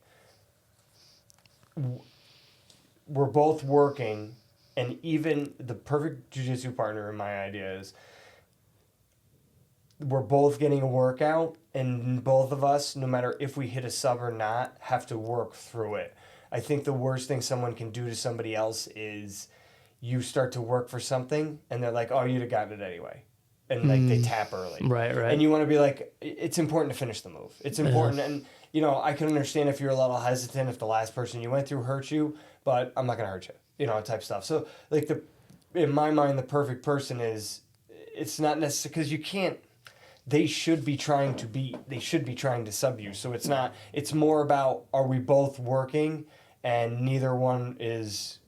We're both working, and even the perfect jiu-jitsu partner in my idea is we're both getting a workout, and both of us, no matter if we hit a sub or not, have to work through it. I think the worst thing someone can do to somebody else is you start to work for something, and they're like, oh, you'd have gotten it anyway. And, like, they tap early. Right. And you want to be like, it's important to finish the move. It's important. And, you know, I can understand if you're a little hesitant if the last person you went through hurt you, but I'm not going to hurt you, you know, type stuff. So, like, in my mind, the perfect person is, it's not necessary, because you can't, they should be trying to sub you. So it's more about, are we both working and neither one is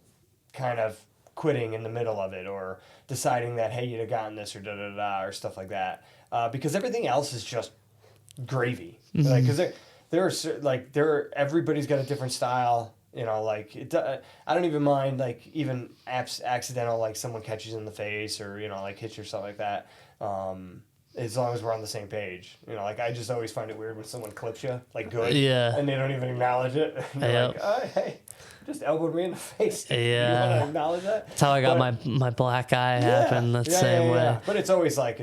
kind of quitting in the middle of it or deciding that, hey, you'd have gotten this or da-da-da or stuff like that. Because everything else is just gravy. Mm-hmm. Like, because everybody's got a different style. You know, like, I don't even mind, like, even accidental, like, someone catches you in the face or, you know, like, hits you or something like that. As long as we're on the same page. You know, like, I just always find it weird when someone clips you, like, good. Yeah. And they don't even acknowledge it. And they're like, oh, hey, just elbowed me in the face. Yeah. You want to acknowledge that? That's how I got my black eye happen the same way. Yeah. But it's always like,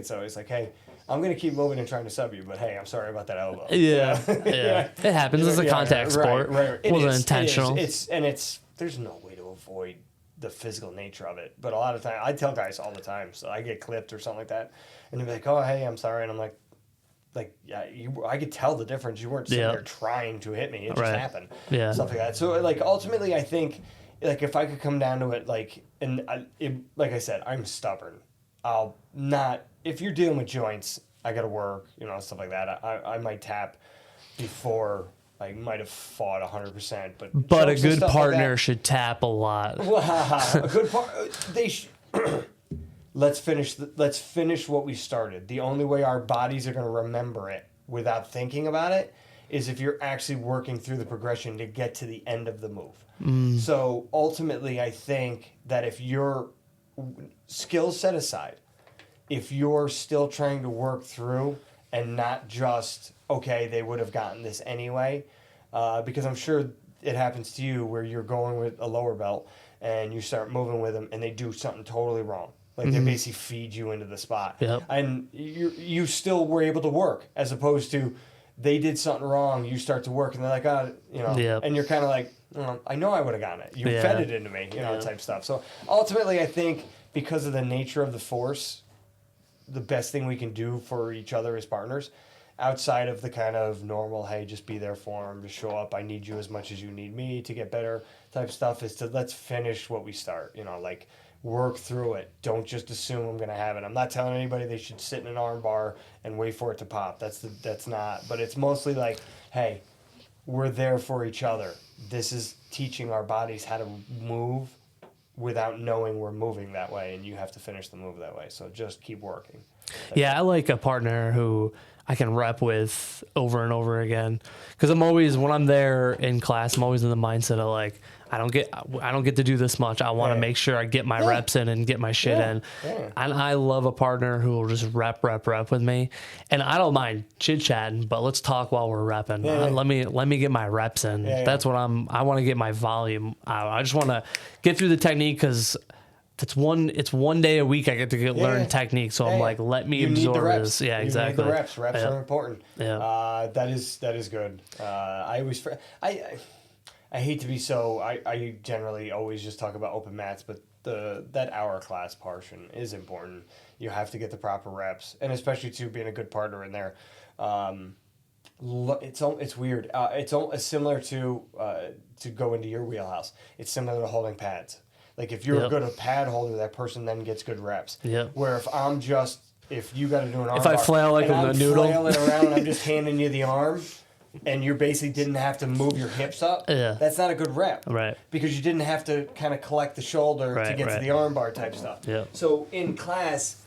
hey, I'm going to keep moving and trying to sub you, but hey, I'm sorry about that elbow. Yeah. It happens. It's a contact sport. Right. It wasn't intentional. There's no way to avoid the physical nature of it. But a lot of times, I tell guys all the time, so I get clipped or something like that, and they're like, oh, hey, I'm sorry. And I'm like, yeah, I could tell the difference. You weren't sitting there trying to hit me. It just happened. Yeah. Stuff like that. So, like, ultimately, I think, like, if I could come down to it, like, like I said, I'm stubborn. I'll not, if you're dealing with joints, I got to work, you know, stuff like that. I might tap before I might have fought 100%. But a good partner should tap a lot. A good partner, let's finish what we started. The only way our bodies are going to remember it without thinking about it is if you're actually working through the progression to get to the end of the move. So ultimately, I think that if your skills set aside, if you're still trying to work through and not just, okay, they would have gotten this anyway, because I'm sure it happens to you where you're going with a lower belt and you start moving with them and they do something totally wrong. Like, they basically feed you into the spot. Yep. And you still were able to work, as opposed to they did something wrong, you start to work, and they're like, oh, you know, and you're kind of like, I know I would have gotten it. You fed it into me, you know, type stuff. So ultimately, I think because of the nature of the force, the best thing we can do for each other as partners, outside of the kind of normal, hey, just be there for them, just show up, I need you as much as you need me to get better type stuff, is to let's finish what we start. You know, like, work through it. Don't just assume I'm going to have it. I'm not telling anybody they should sit in an arm bar and wait for it to pop. That's not. But it's mostly like, hey, we're there for each other. This is teaching our bodies how to move without knowing we're moving that way, and you have to finish the move that way. So just keep working. Yeah, I like a partner who I can rep with over and over again, because I'm always, when I'm there in class, I'm always in the mindset of, like, I don't get to do this much. I want to make sure I get my reps in and get my shit in. Yeah. And I love a partner who will just rep with me. And I don't mind chit chatting, but let's talk while we're repping. Let me get my reps in. That's what I want to get my volume out. I just want to get through the technique, because it's one day a week I get to learn technique. So I'm like, let me absorb this. Yeah, exactly. You need the reps. Reps are important. Yeah. That is good. I hate to be so. I generally always just talk about open mats, but that hour class portion is important. You have to get the proper reps, and especially to being a good partner in there. It's weird. It's similar to go into your wheelhouse. It's similar to holding pads. Like if you're Yep. good a pad holder, that person then gets good reps. Yep. Where if you got to do an arm If I bar, flail like and a I'm noodle. flailing around and I'm just handing you the arm, and you basically didn't have to move your hips up, Yeah. that's not a good rep. Right. Because you didn't have to kind of collect the shoulder to Right, get right. to the arm bar type stuff. Yeah. So in class,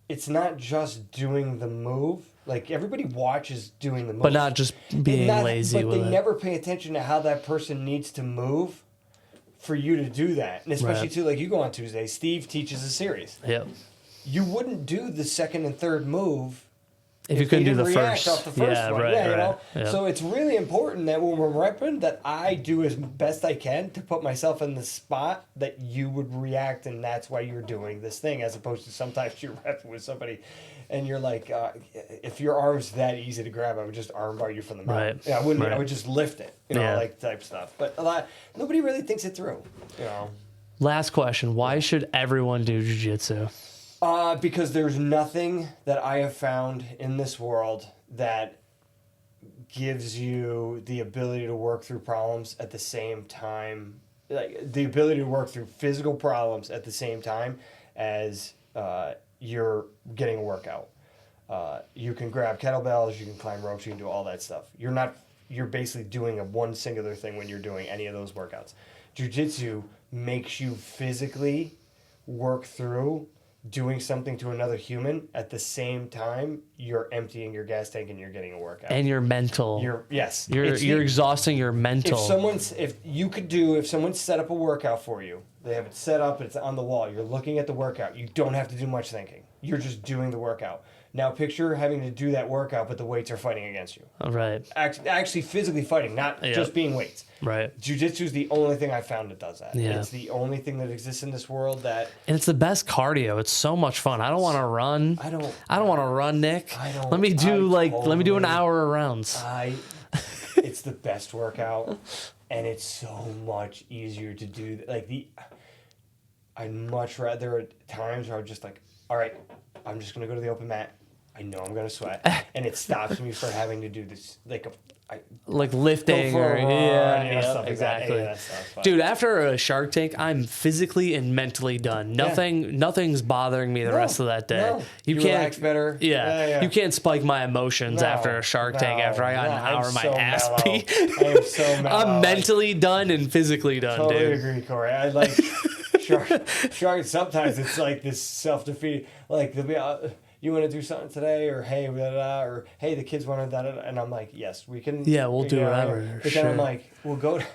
it's not just doing the move. Like everybody watches doing the move. But not just being lazy but with they it. never pay attention to how that person needs to move for you to do that. And especially Right. too, like you go on Tuesday, Steve teaches a series. Yep. You wouldn't do the second and third move If you couldn't they do the didn't react first. off the first Yeah, one. right, Yeah, you right. know? Yeah. So it's really important that when we're repping, that I do as best I can to put myself in the spot that you would react, and that's why you're doing this thing, as opposed to sometimes you're repping with somebody and you're like, if your arm's that easy to grab, I would just armbar you from the mount. Right. Yeah, I wouldn't. Right. I would just lift it, you know, Yeah. like type stuff. But nobody really thinks it through, you know. Last question. Why should everyone do jiu-jitsu? Because there's nothing that I have found in this world that gives you the ability to work through problems at the same time, like the ability to work through physical problems at the same time as you're getting a workout. You can grab kettlebells, you can climb ropes, you can do all that stuff. You're basically doing one singular thing when you're doing any of those workouts. Jiu-jitsu makes you physically work through doing something to another human at the same time you're emptying your gas tank and you're getting a workout. And your mental. You're You're exhausting your mental. If someone set up a workout for you, they have it set up, it's on the wall, you're looking at the workout, you don't have to do much thinking. You're just doing the workout. Now picture having to do that workout, but the weights are fighting against you. Right. Actually physically fighting, not just being weights. Right. Jiu-jitsu is the only thing I've found that does that. Yeah. It's the only thing that exists in this world that... And it's the best cardio. It's so much fun. I don't want to run. I don't want to run, Nick. Let me do an hour of rounds. It's the best workout, and it's so much easier to do. I'd much rather... There are times where I'm just like, all right, I'm just going to go to the open mat. I know I'm going to sweat, and it stops me from having to do this, like lifting go for or a run, stuff like exactly. That. Yeah, that stuff's fun. Dude, after a Shark Tank, I'm physically and mentally done. Nothing's bothering me the rest of that day. No. You can't relax better. Yeah. You can't spike my emotions after a Shark Tank after I got an hour of my ass beat. I am so mellow. I'm mentally done and physically done, totally dude. agree, Cory. I like Shark. Sometimes it's like this self-defeat. Like they'll be, you want to do something today, or hey, blah, blah, blah, or hey, the kids want to, da, da, da. And I'm like, yes, we can. Yeah, we'll do whatever. But then I'm like, we'll go to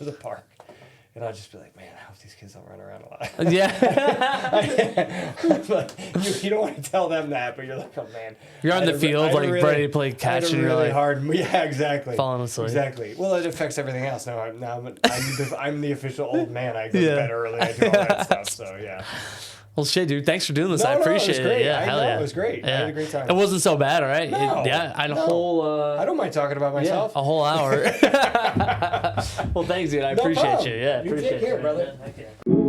the park, and I'll just be like, man, I hope these kids don't run around a lot. Yeah. Like, you don't want to tell them that, but you're like, oh man. You're on the field, ready to play catch, and you're like hard. Yeah, exactly. Falling asleep. Exactly. Well, it affects everything else. Now I'm the official old man. I go to bed early. I do all that stuff. So yeah. Well, shit, dude. Thanks for doing this. No, I appreciate it was great. it. Yeah, hell yeah. It was great. Yeah. I had a great time. It wasn't so bad, all right? No, I don't mind talking about myself. A whole hour. Well, thanks, dude. I appreciate problem. you. Yeah, You appreciate take care, it, brother. man. Heck yeah.